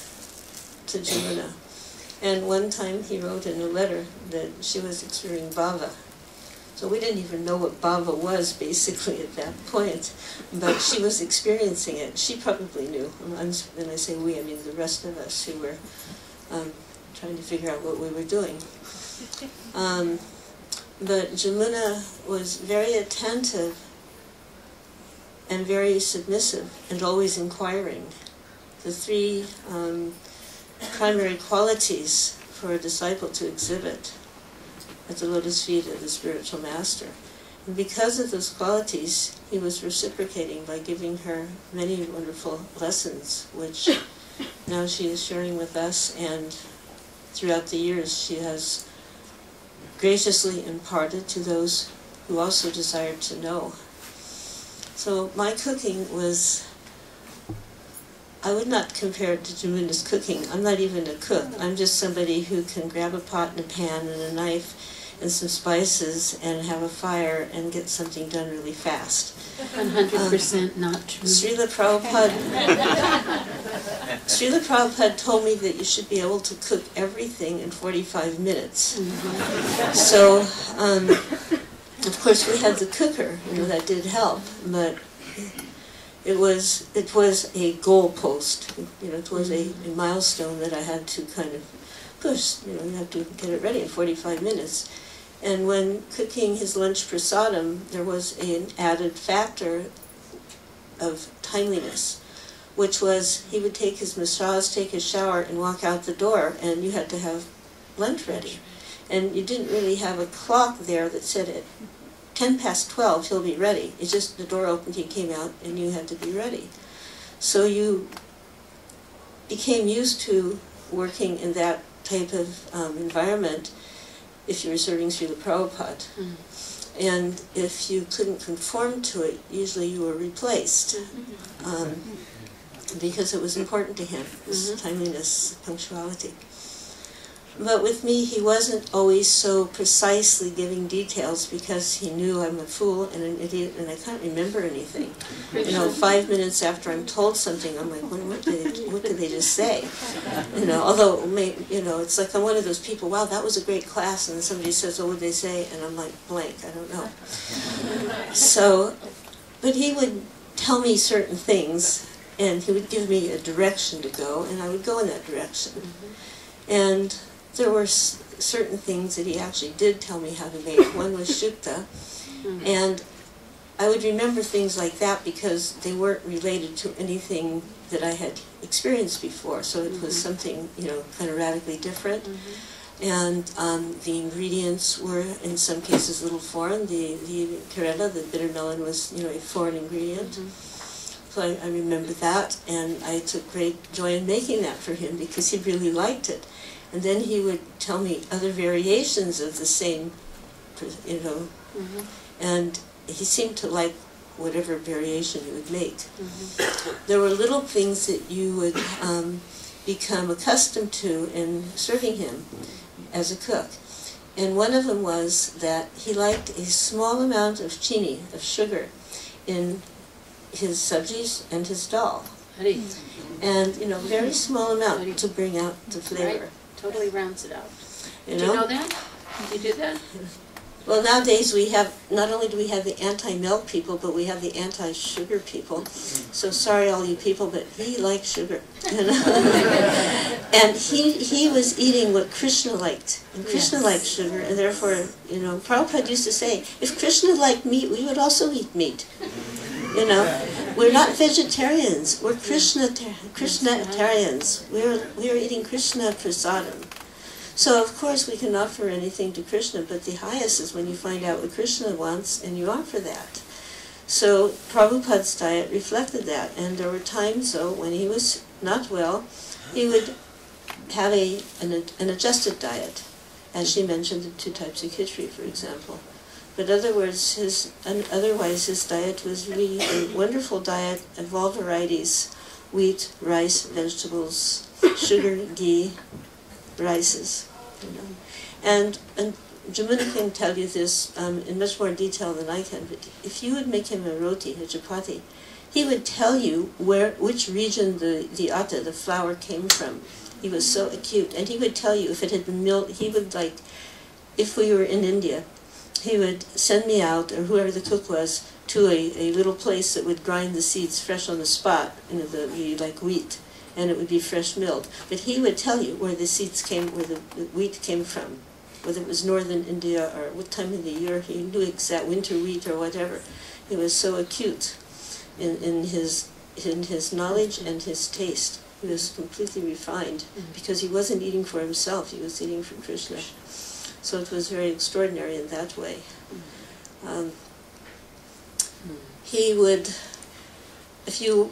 Speaker 5: to Yamuna. And one time he wrote in a letter that she was experiencing bhava. So we didn't even know what bhava was basically at that point, but she was experiencing it. She probably knew. When I say we, I mean the rest of us who were trying to figure out what we were doing. But Yamuna was very attentive and very submissive and always inquiring. The three primary qualities for a disciple to exhibit at the lotus feet of the spiritual master. And because of those qualities, he was reciprocating by giving her many wonderful lessons, which now she is sharing with us, and throughout the years she has graciously imparted to those who also desired to know. So my cooking was, I would not compare it to Yamuna's cooking. I'm not even a cook. I'm just somebody who can grab a pot and a pan and a knife and some spices and have a fire and get something done really fast.
Speaker 2: 100% not true.
Speaker 5: Srila Prabhupada told me that you should be able to cook everything in 45 minutes.
Speaker 2: Mm-hmm.
Speaker 5: So, of course, we had the cooker, that did help, but it was a goalpost. It was a milestone that I had to kind of push. You have to get it ready in 45 minutes. And when cooking his lunch prasadam, there was an added factor of timeliness, which was he would take his masras, take his shower, and walk out the door, and you had to have lunch ready. And you didn't really have a clock there that said at 10 past 12 he'll be ready. It's just the door opened, he came out, and you had to be ready. So you became used to working in that type of environment if you were serving Srila Prabhupada. And if you couldn't conform to it, usually you were replaced. Because it was important to him, this timeliness, punctuality. But with me, he wasn't always so precisely giving details because he knew I'm a fool and an idiot and I can't remember anything. 5 minutes after I'm told something, I'm like, what did they just say? Although, it's like I'm one of those people, wow, that was a great class, and then somebody says, what would they say? And I'm like, blank, I don't know. So, but he would tell me certain things, and he would give me a direction to go, and I would go in that direction. And there were certain things that he actually did tell me how to make. One was shukta, and I would remember things like that because they weren't related to anything that I had experienced before. So it was something, kind of radically different. And the ingredients were, in some cases, a little foreign. The karela, the bitter melon, was, a foreign ingredient. So I remember that, and I took great joy in making that for him because he really liked it. And then he would tell me other variations of the same, and he seemed to like whatever variation you would make. There were little things that you would become accustomed to in serving him as a cook. And one of them was that he liked a small amount of chini, of sugar, in his sabjis and his dal. And, very small amount to bring out the flavor.
Speaker 2: Right. Totally rounds it out. Do you know that? You do that?
Speaker 5: Well, nowadays we have, not only do we have the anti-milk people, but we have the anti-sugar people. So sorry all you people, but he liked sugar. And he was eating what Krishna liked. And Krishna liked sugar, and therefore, Prabhupada used to say, if Krishna liked meat, we would also eat meat. We're not vegetarians. We're Krishnatarians. We are eating Krishna prasadam. So of course we can offer anything to Krishna, but the highest is when you find out what Krishna wants and you offer that. So Prabhupada's diet reflected that, and there were times, though, when he was not well, he would have an adjusted diet, as she mentioned, the 2 types of khichdi, for example. But otherwise his diet was really a wonderful diet of all varieties: wheat, rice, vegetables, sugar, ghee, rices. And Yamuna can tell you this in much more detail than I can, but if you would make him a roti, a chapati, he would tell you which region the atta, the flour, came from. He was so acute, and he would tell you if it had been milled. He would, like, if we were in India, he would send me out, or whoever the cook was, to a little place that would grind the seeds fresh on the spot, you know, like wheat, and it would be fresh milled. But he would tell you where the seeds came, where the wheat came from, whether it was northern India or what time of the year. He knew exact winter wheat or whatever. He was so acute in his knowledge and his taste. He was completely refined because he wasn't eating for himself. He was eating for Krishna. So it was very extraordinary in that way. He would, if you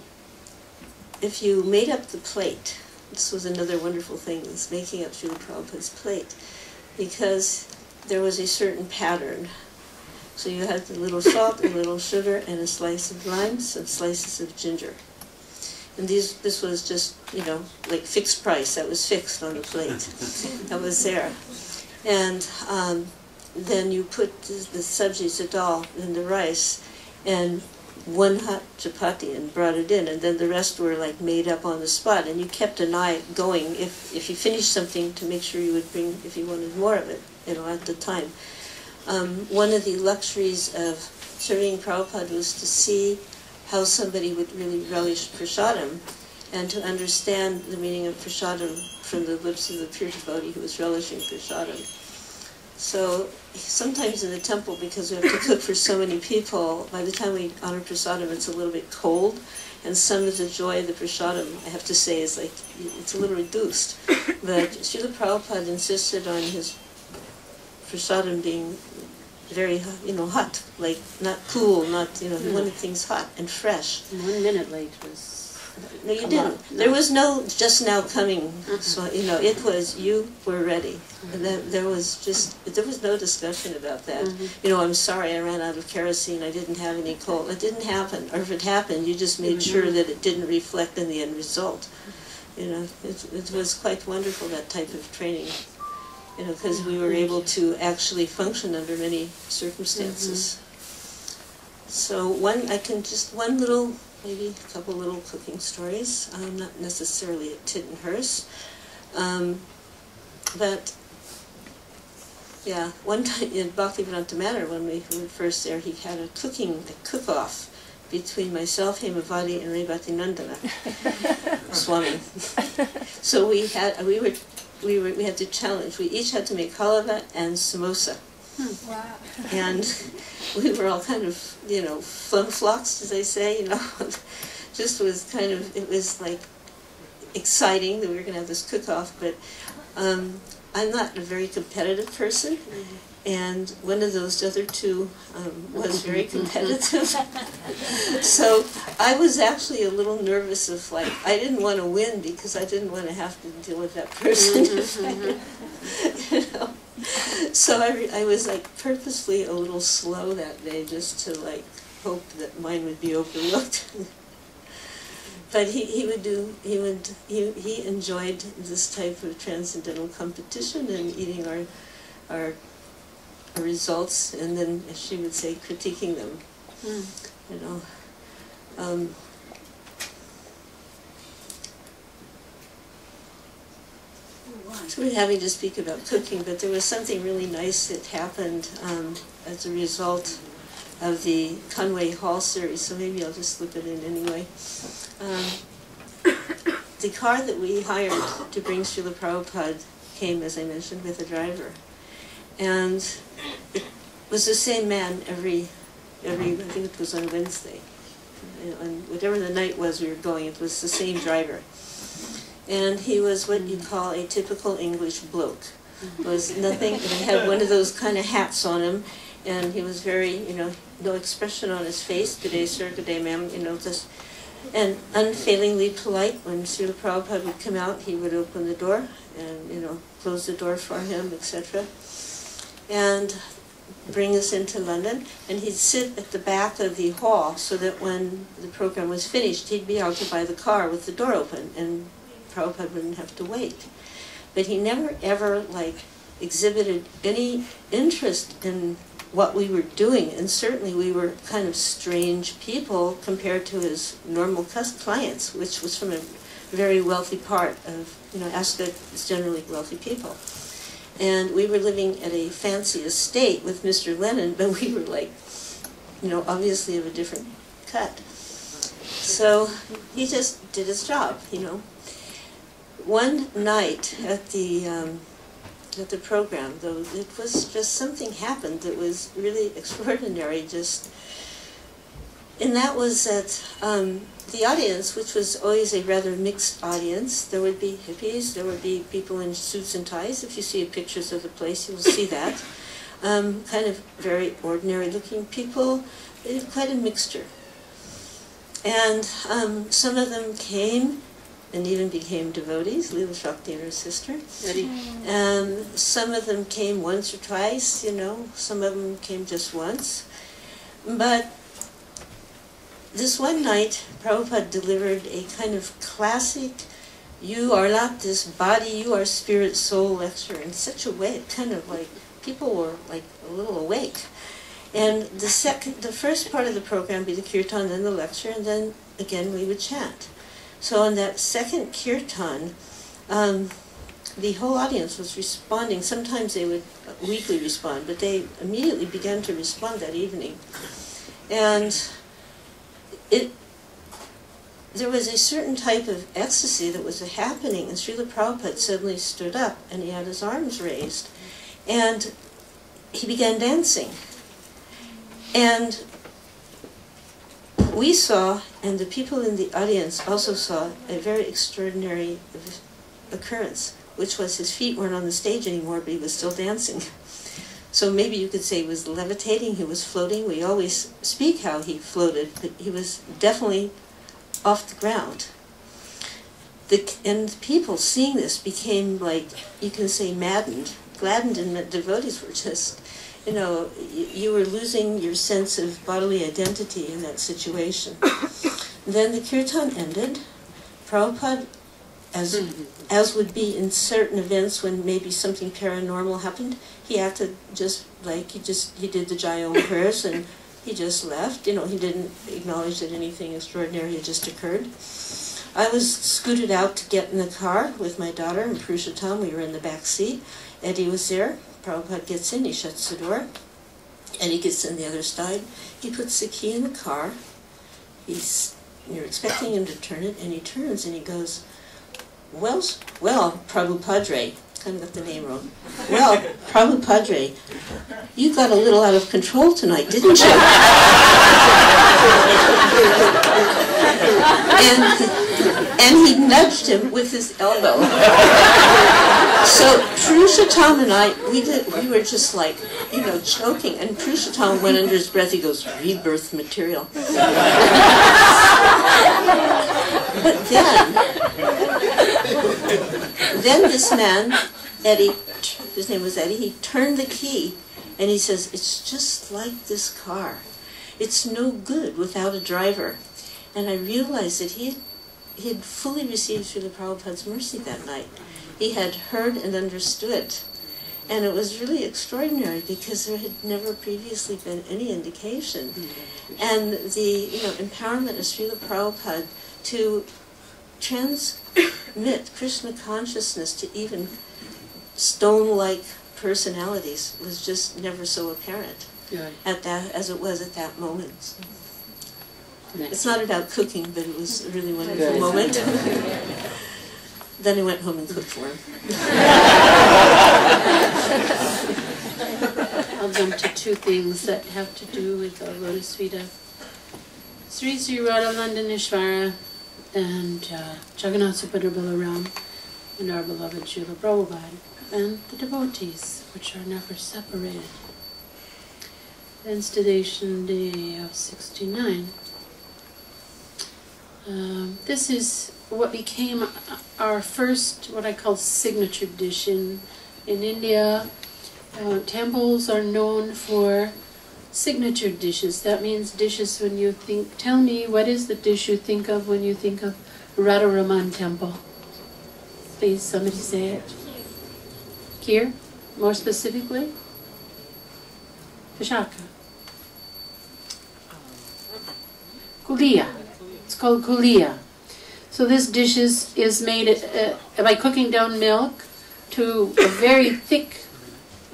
Speaker 5: made up the plate, this was another wonderful thing, this making up Srila Prabhupada's plate, because there was a certain pattern. So you had a little salt, a little sugar, and a slice of lime, some slices of ginger. And this was just, you know, like fixed price. That was fixed on the plate. That was there. And then you put the sabjis, the dal, and the rice, and one hot chapati and brought it in, and then the rest were like made up on the spot, and you kept an eye going if you finished something to make sure you would bring, if you wanted more of it, you know, at the time. One of the luxuries of serving Prabhupada was to see how somebody would really relish prasadam, and to understand the meaning of prasadam from the lips of the pure devotee who was relishing prasadam. So sometimes in the temple, because we have to cook for so many people, by the time we honor prasadam, it's a little bit cold, and some of the joy of the prasadam, I have to say, is like, it's a little reduced. But Srila Prabhupada insisted on his prasadam being very, you know, hot, like not cool, not, you know, he wanted things hot and fresh.
Speaker 2: 1 minute late was...
Speaker 5: No, you didn't. No. There was no just now coming. So, you know, it was you were ready. And there was no discussion about that. You know, I'm sorry, I ran out of kerosene, I didn't have any coal. It didn't happen. Or if it happened, you just made sure that it didn't reflect in the end result. You know, it was quite wonderful, that type of training. You know, because we were able to actually function under many circumstances. So one little, maybe a couple little cooking stories, not necessarily a tit and hearse. But, yeah, one time in Bhaktivedanta Manor, when we were first there, he had a cook-off between myself, Hemavati, and Rebati Nandana Swami. So we had to challenge. We each had to make halava and samosa.
Speaker 4: Wow.
Speaker 5: And we were all kind of, you know, flumflux, as they say, you know. Just was kind of, it was like exciting that we were going to have this cook-off, but I'm not a very competitive person, and one of those other two was very competitive. So I was actually a little nervous of, like, I didn't want to win because I didn't want to have to deal with that person. You know? So I was like purposely a little slow that day, just to like hope that mine would be overlooked. But he enjoyed this type of transcendental competition and eating our results, and then, as she would say, critiquing them. You know. So we're having to speak about cooking, but there was something really nice that happened as a result of the Conway Hall series, so maybe I'll just slip it in anyway. The car that we hired to bring Srila Prabhupada came, as I mentioned, with a driver. And it was the same man every I think it was on Wednesday. And whatever the night was we were going, it was the same driver. And he was what you call a typical English bloke. Was nothing, and he had one of those kind of hats on him, and he was very, you know, no expression on his face. Good day, sir, good day, ma'am, you know, just, and unfailingly polite. When Srila Prabhupada would come out, he would open the door and, you know, close the door for him, etc. And bring us into London, and he'd sit at the back of the hall so that when the program was finished, he'd be out to buy the car with the door open, and Prabhupada wouldn't have to wait. But he never ever, like, exhibited any interest in what we were doing, and certainly we were kind of strange people compared to his normal clients, which was from a very wealthy part of, Ascot is generally wealthy people. And we were living at a fancy estate with Mr. Lennon, but we were like, obviously of a different cut. So he just did his job, One night at the program, though, it was just something happened that was really extraordinary. And that was that the audience, which was always a rather mixed audience, there would be hippies, there would be people in suits and ties. If you see pictures of the place, you will see that. Kind of very ordinary-looking people, quite a mixture. And some of them came and even became devotees, Leela Shakti and her sister. Some of them came once or twice, some of them came just once. But this one night, Prabhupada delivered a kind of classic, you are not this body, you are spirit, soul lecture in such a way, kind of like, people were like a little awake. And the first part of the program would be the kirtan, then the lecture, and then again we would chant. So in that second kirtan, the whole audience was responding. Sometimes they would weakly respond, but they immediately began to respond that evening. And there was a certain type of ecstasy that was happening, and Srila Prabhupada suddenly stood up, and he had his arms raised, and he began dancing. And we saw, and the people in the audience also saw, a very extraordinary occurrence, which was his feet weren't on the stage anymore, but he was still dancing. So maybe you could say he was levitating, he was floating. We always speak how he floated, but he was definitely off the ground. And people seeing this became like, you can say maddened, gladdened, and the devotees were just, you were losing your sense of bodily identity in that situation. Then the kirtan ended. Prabhupada, as would be in certain events when maybe something paranormal happened, he acted just like he did the Jayom prayers and he just left. He didn't acknowledge that anything extraordinary had just occurred. I was scooted out to get in the car with my daughter and Purushottam. We were in the back seat. Eddie was there. Prabhupada gets in, he shuts the door. Eddie gets in the other side. He puts the key in the car. You're expecting him to turn it, and he turns and he goes, well, Prabhupada, kind of got the name wrong. Well, Prabhupada, you got a little out of control tonight, didn't you? and he nudged him with his elbow. So Purushottam and I, we were just like, choking. And Purushottam went under his breath. He goes, rebirth material. But then this man, Eddie, his name was Eddie, he turned the key and he says, it's just like this car. It's no good without a driver. And I realized that he had fully received Srila Prabhupada's mercy that night. He had heard and understood. And it was really extraordinary because there had never previously been any indication. And the empowerment of Srila Prabhupada to transmit Krishna consciousness to even stone-like personalities was just never so apparent as it was at that moment. It's not about cooking, but it was a really wonderful moment. Then I went home and cooked for him.
Speaker 2: I'll jump to two things that have to do with the Lotus Vita. Sri Sri Radha-Londonishvara and Jagannath Subhadra Balaram and our beloved Srila Prabhupada and the devotees, which are never separated. Installation day of 69. This is what became our first, what I call signature dish in India. Temples are known for signature dishes. That means dishes when you think, tell me, what is the dish you think of when you think of Radha-Raman temple? Please, somebody say it. Here, more specifically? Vishaka. Kuliya. It's called kuliya. So this dish is made by cooking down milk to a very thick,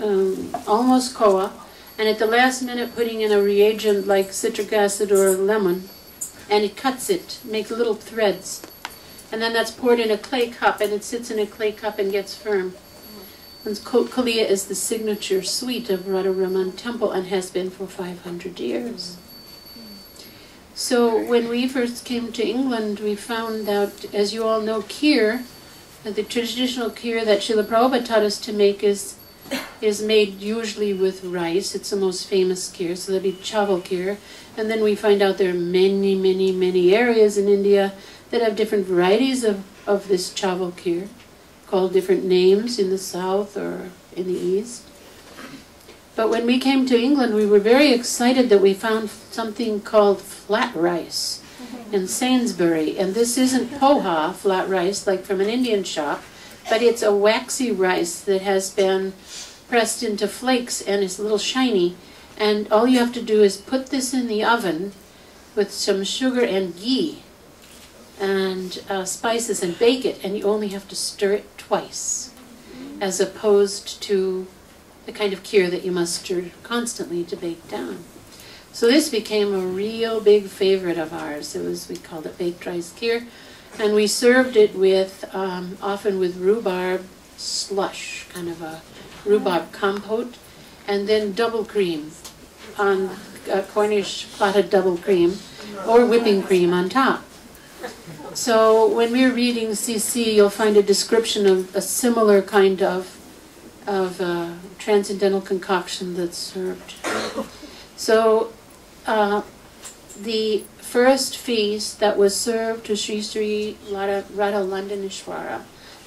Speaker 2: almost koa, and at the last minute putting in a reagent like citric acid or lemon, and it cuts it, makes little threads. And then that's poured in a clay cup, and it sits in a clay cup and gets firm. And Kalia is the signature sweet of Radha-Raman Temple and has been for 500 years. So when we first came to England, we found out, as you all know, kheer, the traditional kheer that Srila Prabhupada taught us to make is made usually with rice. It's the most famous kheer, so that'd be chaval kheer. And then we find out there are many, many, many areas in India that have different varieties of this chaval kheer, called different names in the south or in the east. But when we came to England, we were very excited that we found something called flat rice in Sainsbury. And this isn't poha, flat rice, like from an Indian shop, but it's a waxy rice that has been pressed into flakes and is a little shiny. And all you have to do is put this in the oven with some sugar and ghee and spices and bake it, and you only have to stir it twice, as opposed to the kind of kheer that you must stir constantly to bake down. So this became a real big favorite of ours. We called it baked rice kheer, and we served it with, often with rhubarb slush, kind of a rhubarb compote, and then double cream on Cornish clotted double cream, or whipping cream on top. So when we're reading CC, you'll find a description of a similar kind of transcendental concoction that's served. So the first feast that was served to Sri Sri Radha-Londonishvara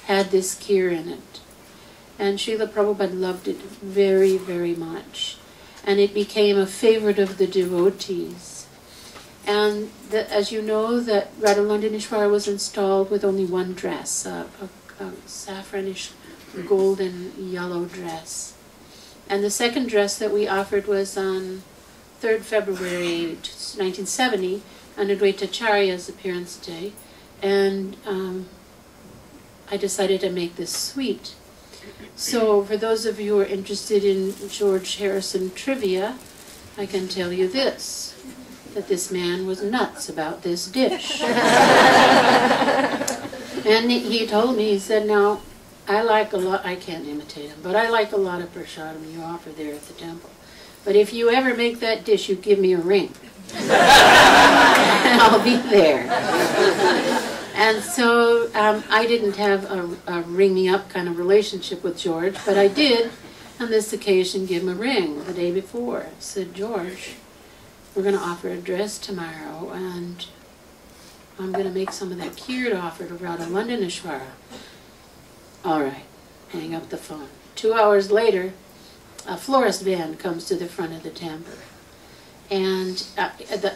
Speaker 2: had this kheer in it. And Srila Prabhupada loved it very, very much. And it became a favorite of the devotees. And as you know, that Radha Londonishvara was installed with only one dress, a saffronish golden yellow dress. And the second dress that we offered was on 3rd February 1970, on Advaitacharya's appearance day. And I decided to make this sweet. So for those of you who are interested in George Harrison trivia, I can tell you this, that this man was nuts about this dish. And he told me, he said, now, I like a lot, I can't imitate him, but I like a lot of prasadam you offer there at the temple. But if you ever make that dish, you give me a ring. And I'll be there. And so I didn't have a ring-me-up kind of relationship with George, but I did, on this occasion, give him a ring the day before. I said, George, we're going to offer a dress tomorrow, and I'm going to make some of that kheer to offer to Radha Londonishvara. All right, hang up the phone. 2 hours later, a florist van comes to the front of the temple, and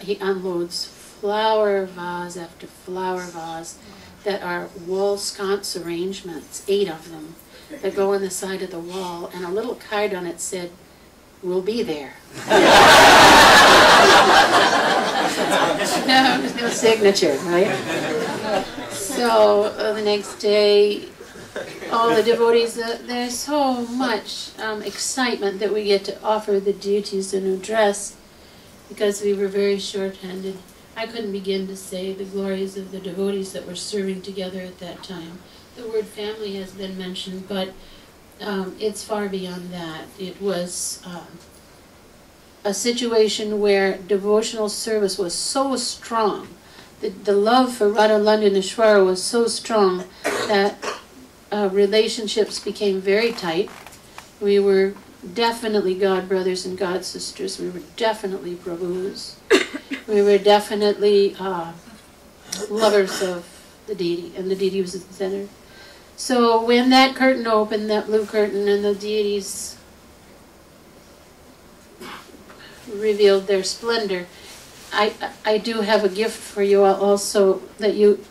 Speaker 2: he unloads flower vase after flower vase that are wall sconce arrangements, 8 of them, that go on the side of the wall, and a little card on it said, "We'll be there." No signature, right? So the next day, all the devotees, there's so much excitement that we get to offer the deities a new dress, because we were very short-handed. I couldn't begin to say the glories of the devotees that were serving together at that time. The word family has been mentioned, but it's far beyond that. It was a situation where devotional service was so strong, the love for Radha Londonishvara was so strong that relationships became very tight. We were definitely God brothers and God sisters. We were definitely Prabhus. We were definitely lovers of the deity, and the deity was at the center. So when that curtain opened, that blue curtain, and the deities revealed their splendor, I do have a gift for you also that you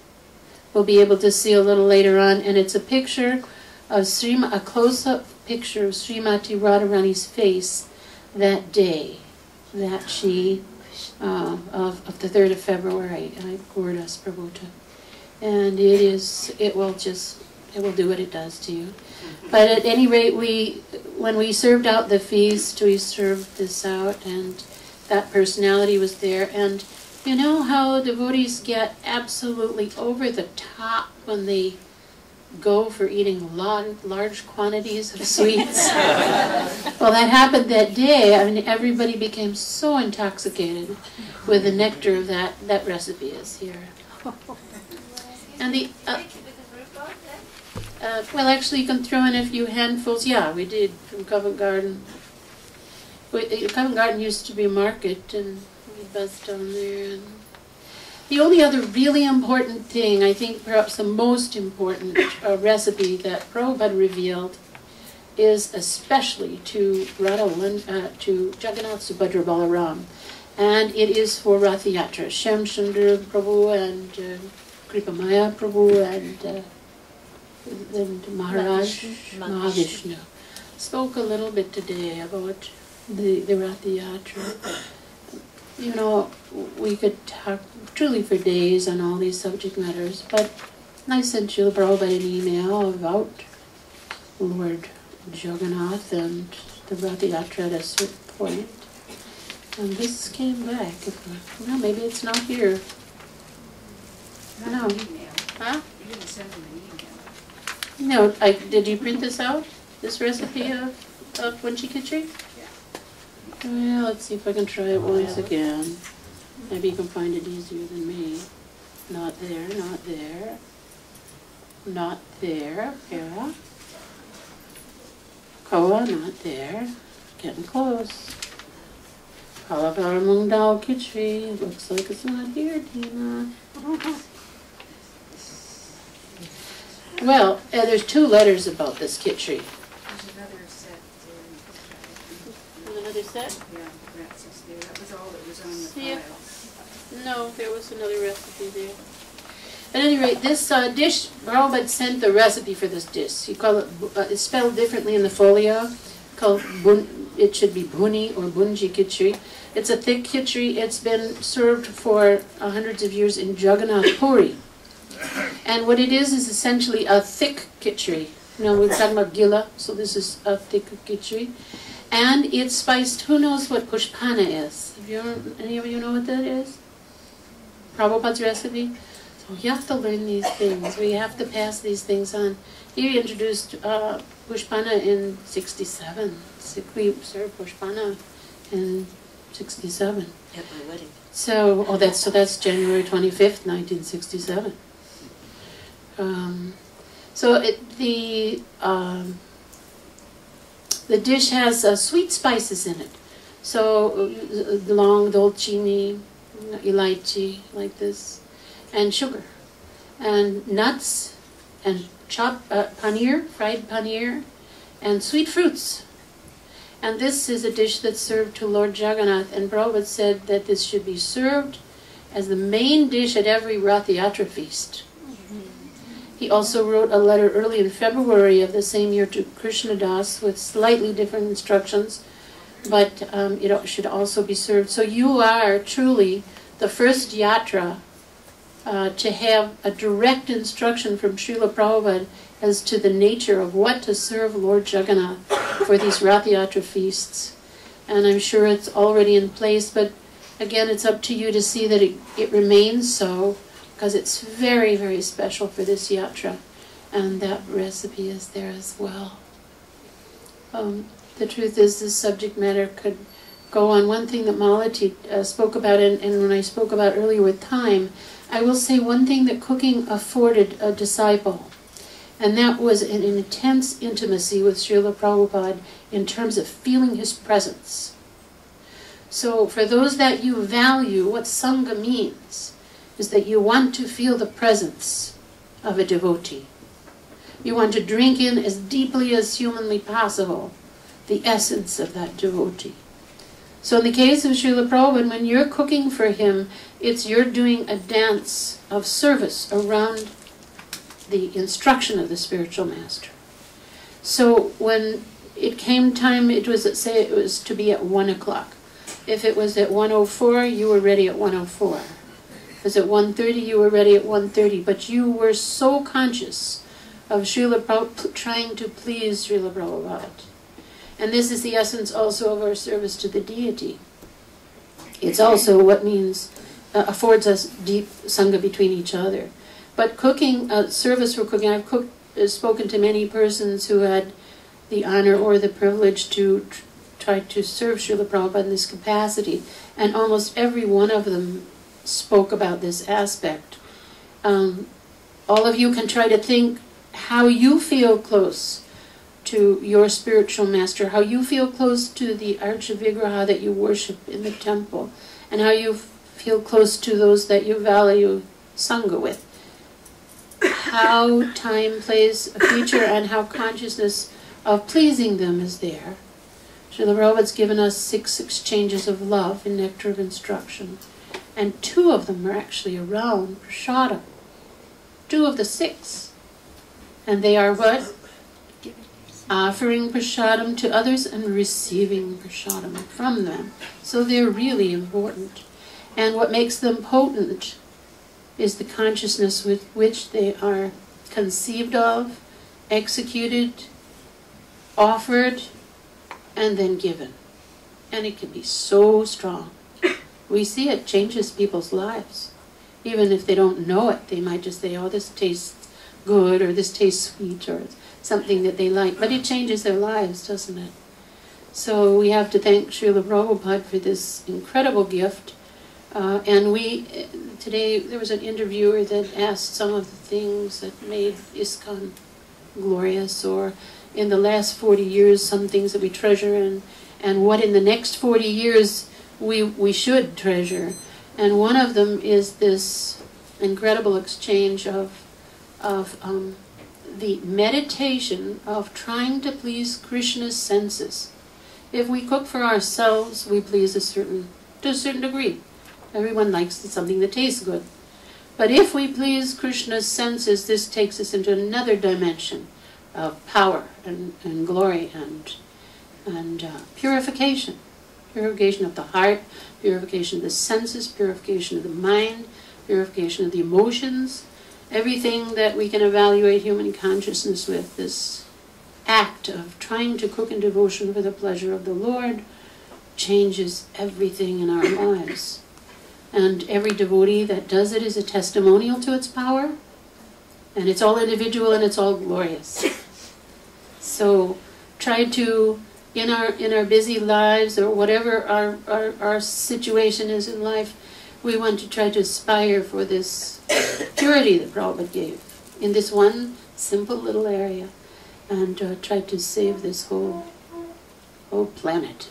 Speaker 2: will be able to see a little later on, and it's a picture of a close-up picture of Srimati Radharani's face that day, that she of the 3rd of February, Gurdas Prabhuta. and it will do what it does to you. But at any rate, when we served out the feast, we served this out, and that personality was there. And you know how devotees get absolutely over the top when they go for eating large quantities of sweets? Well, that happened that day. I mean, everybody became so intoxicated with the nectar of that recipe is here. And the well, actually, you can throw in a few handfuls. Yeah, we did from Covent Garden. Covent Garden used to be a market, and we buzzed down there. And the only other really important thing, I think perhaps the most important recipe that Prabhupada revealed, is especially to to Jagannath Subhadra Balaram, and it is for Rath Yatra. Shyam Sundar Prabhu and Kripamaya Prabhu and Maharaj Mahavishnu spoke a little bit today about the Rath Yatra. You know, we could talk truly for days on all these subject matters, but I sent Srila Prabhupada an email about Lord Jagannath and the Rath Yatra at a certain point, and this came back. Well, maybe it's not here. No. Huh?
Speaker 6: You didn't send him an email.
Speaker 2: No, did you print this out? This recipe of Punchi Khichdi?
Speaker 6: Yeah.
Speaker 2: Well, let's see if I can try it once again. Maybe you can find it easier than me. Not there, not there. Not there, yeah. Koa, not there. Getting close. Cauliflower Mung Dal Khichdi. Looks like it's not here, Dina. Well, there's two letters about this Khichdi.
Speaker 6: There's another set there.
Speaker 2: There's another set?
Speaker 6: Yeah, that's just there. That was all that was on the
Speaker 2: See it?
Speaker 6: file.
Speaker 2: No, there was another recipe there. At any rate, this dish, Prabhupada sent the recipe for this dish. You call it, it's spelled differently in the folio. Called it should be Bhuni or Bunji Khichdi. It's a thick khichdi. It's been served for hundreds of years in Jagannath Puri. And what it is essentially a thick khichdi. You know, we're talking about gila, so this is a thick khichdi. And it's spiced, who knows what pushpana is? Any of you know what that is? Prabhupada's recipe? So you have to learn these things. We have to pass these things on. He introduced pushpana in 67. We served pushpana in 67.
Speaker 5: At my wedding.
Speaker 2: So, that's January 25th, 1967. The dish has sweet spices in it. So long dolcini, elaichi, like this, and sugar, and nuts, and chopped paneer, fried paneer, and sweet fruits. And this is a dish that's served to Lord Jagannath, and Prabhupada said that this should be served as the main dish at every Rath Yatra feast. He also wrote a letter early in February of the same year to Krishnadas with slightly different instructions, but it should also be served. So you are truly the first yatra to have a direct instruction from Srila Prabhupada as to the nature of what to serve Lord Jagannath for these Rath Yatra feasts. And I'm sure it's already in place, but again, it's up to you to see that it remains so, because it's very, very special for this yatra, and that recipe is there as well. The truth is, this subject matter could go on. One thing that Malati spoke about, and when I spoke about earlier with time, I will say one thing that cooking afforded a disciple, and that was an intense intimacy with Srila Prabhupada in terms of feeling his presence. So for those that you value, what Sangha means is that you want to feel the presence of a devotee. You want to drink in as deeply as humanly possible the essence of that devotee. So in the case of Srila Prabhupada, when you're cooking for him, you're doing a dance of service around the instruction of the spiritual master. So when it came time, it was to be at 1 o'clock. If it was at 1:04, you were ready at 1:04. Because at 1:30 you were ready at 1:30, but you were so conscious of Srila Prabhupada trying to please Srila Prabhupada. And this is the essence also of our service to the deity. It's also what means, affords us deep sangha between each other. But cooking, service for cooking, I've spoken to many persons who had the honor or the privilege to try to serve Srila Prabhupada in this capacity, and almost every one of them spoke about this aspect. All of you can try to think how you feel close to your spiritual master, how you feel close to the Archa Vigraha that you worship in the temple, and how you feel close to those that you value Sangha with. How time plays a feature and how consciousness of pleasing them is there. Srila Prabhupada's given us 6 exchanges of love in Nectar of Instruction, and 2 of them are actually around Prashadam. 2 of the 6. And they are what? Offering Prashadam to others and receiving Prashadam from them. So they're really important. And what makes them potent is the consciousness with which they are conceived of, executed, offered, and then given. And it can be so strong. We see it changes people's lives. Even if they don't know it, they might just say, oh, this tastes good, or this tastes sweet, or something that they like. But it changes their lives, doesn't it? So we have to thank Srila Prabhupada for this incredible gift. And today there was an interviewer that asked some of the things that made ISKCON glorious, or in the last 40 years, some things that we treasure, and what in the next 40 years we should treasure. And one of them is this incredible exchange of the meditation of trying to please Krishna's senses. If we cook for ourselves, we please to a certain degree. Everyone likes something that tastes good. But if we please Krishna's senses, this takes us into another dimension of power and glory and purification. Purification of the heart, purification of the senses, purification of the mind, purification of the emotions. Everything that we can evaluate human consciousness with, this act of trying to cook in devotion for the pleasure of the Lord, changes everything in our lives. And every devotee that does it is a testimonial to its power, and it's all individual and it's all glorious. So try to, in our busy lives, or whatever our situation is in life, we want to try to aspire for this purity that Prabhupada gave in this one simple little area, and try to save this whole planet.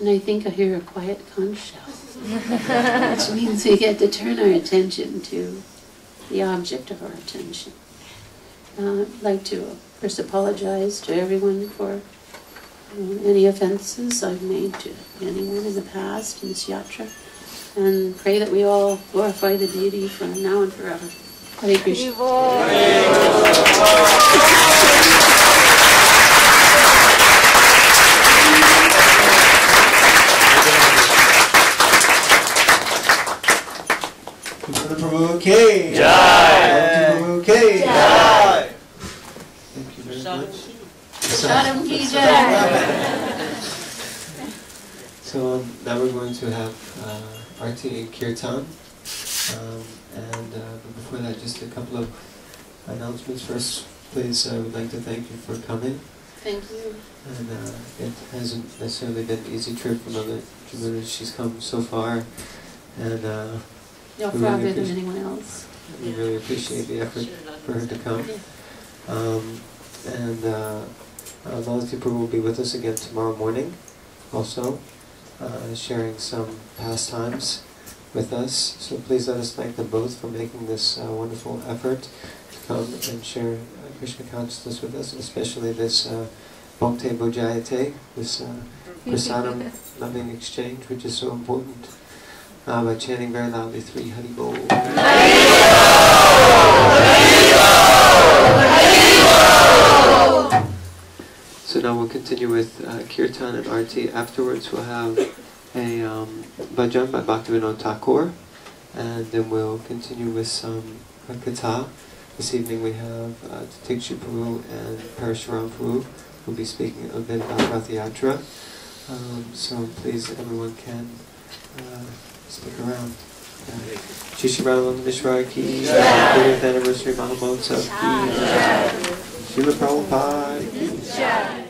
Speaker 2: And I think I hear a quiet conch shell, which means we get to turn our attention to the object of our attention. I'd like to first apologize to everyone for any offenses I've made to anyone in the past in this yatra, and pray that we all glorify the deity for now and forever. Hare Krishna.
Speaker 1: Prabhu K.
Speaker 4: Jai.
Speaker 1: Prabhu K.
Speaker 4: Jai.
Speaker 1: Thank you very much.
Speaker 2: Sadam ki jai.
Speaker 1: So now we're going to have Arti and Kirtan. Before that, just a couple of announcements. First, please, I would like to thank you for coming.
Speaker 2: Thank you.
Speaker 1: And it hasn't necessarily been an easy trip for Mother Jamuna. She's come so far, and
Speaker 2: You're
Speaker 1: we
Speaker 2: farther
Speaker 1: really
Speaker 2: than anyone else.
Speaker 1: we really appreciate the effort for her to come. Malati Prabhu will be with us again tomorrow morning, also sharing some pastimes with us. So please let us thank them both for making this wonderful effort to come and share Krishna consciousness with us, and especially this Bhakti Bhujayate, this prasadam loving exchange, which is so important, by chanting very loudly 3 Hari Bol. So now we'll continue with Kirtan and Arti. Afterwards we'll have a bhajan by Bhaktivinoda Thakur, and then we'll continue with some katha. This evening we have Tikshu Prabhu and Parashuram Prabhu who will be speaking a bit about Rath Yatra. So please, everyone can stick around. Sri Sri Radha-Londonishvara ki jai. 40th anniversary Mahamotsav ki jai. Srila Prabhupada ki jai.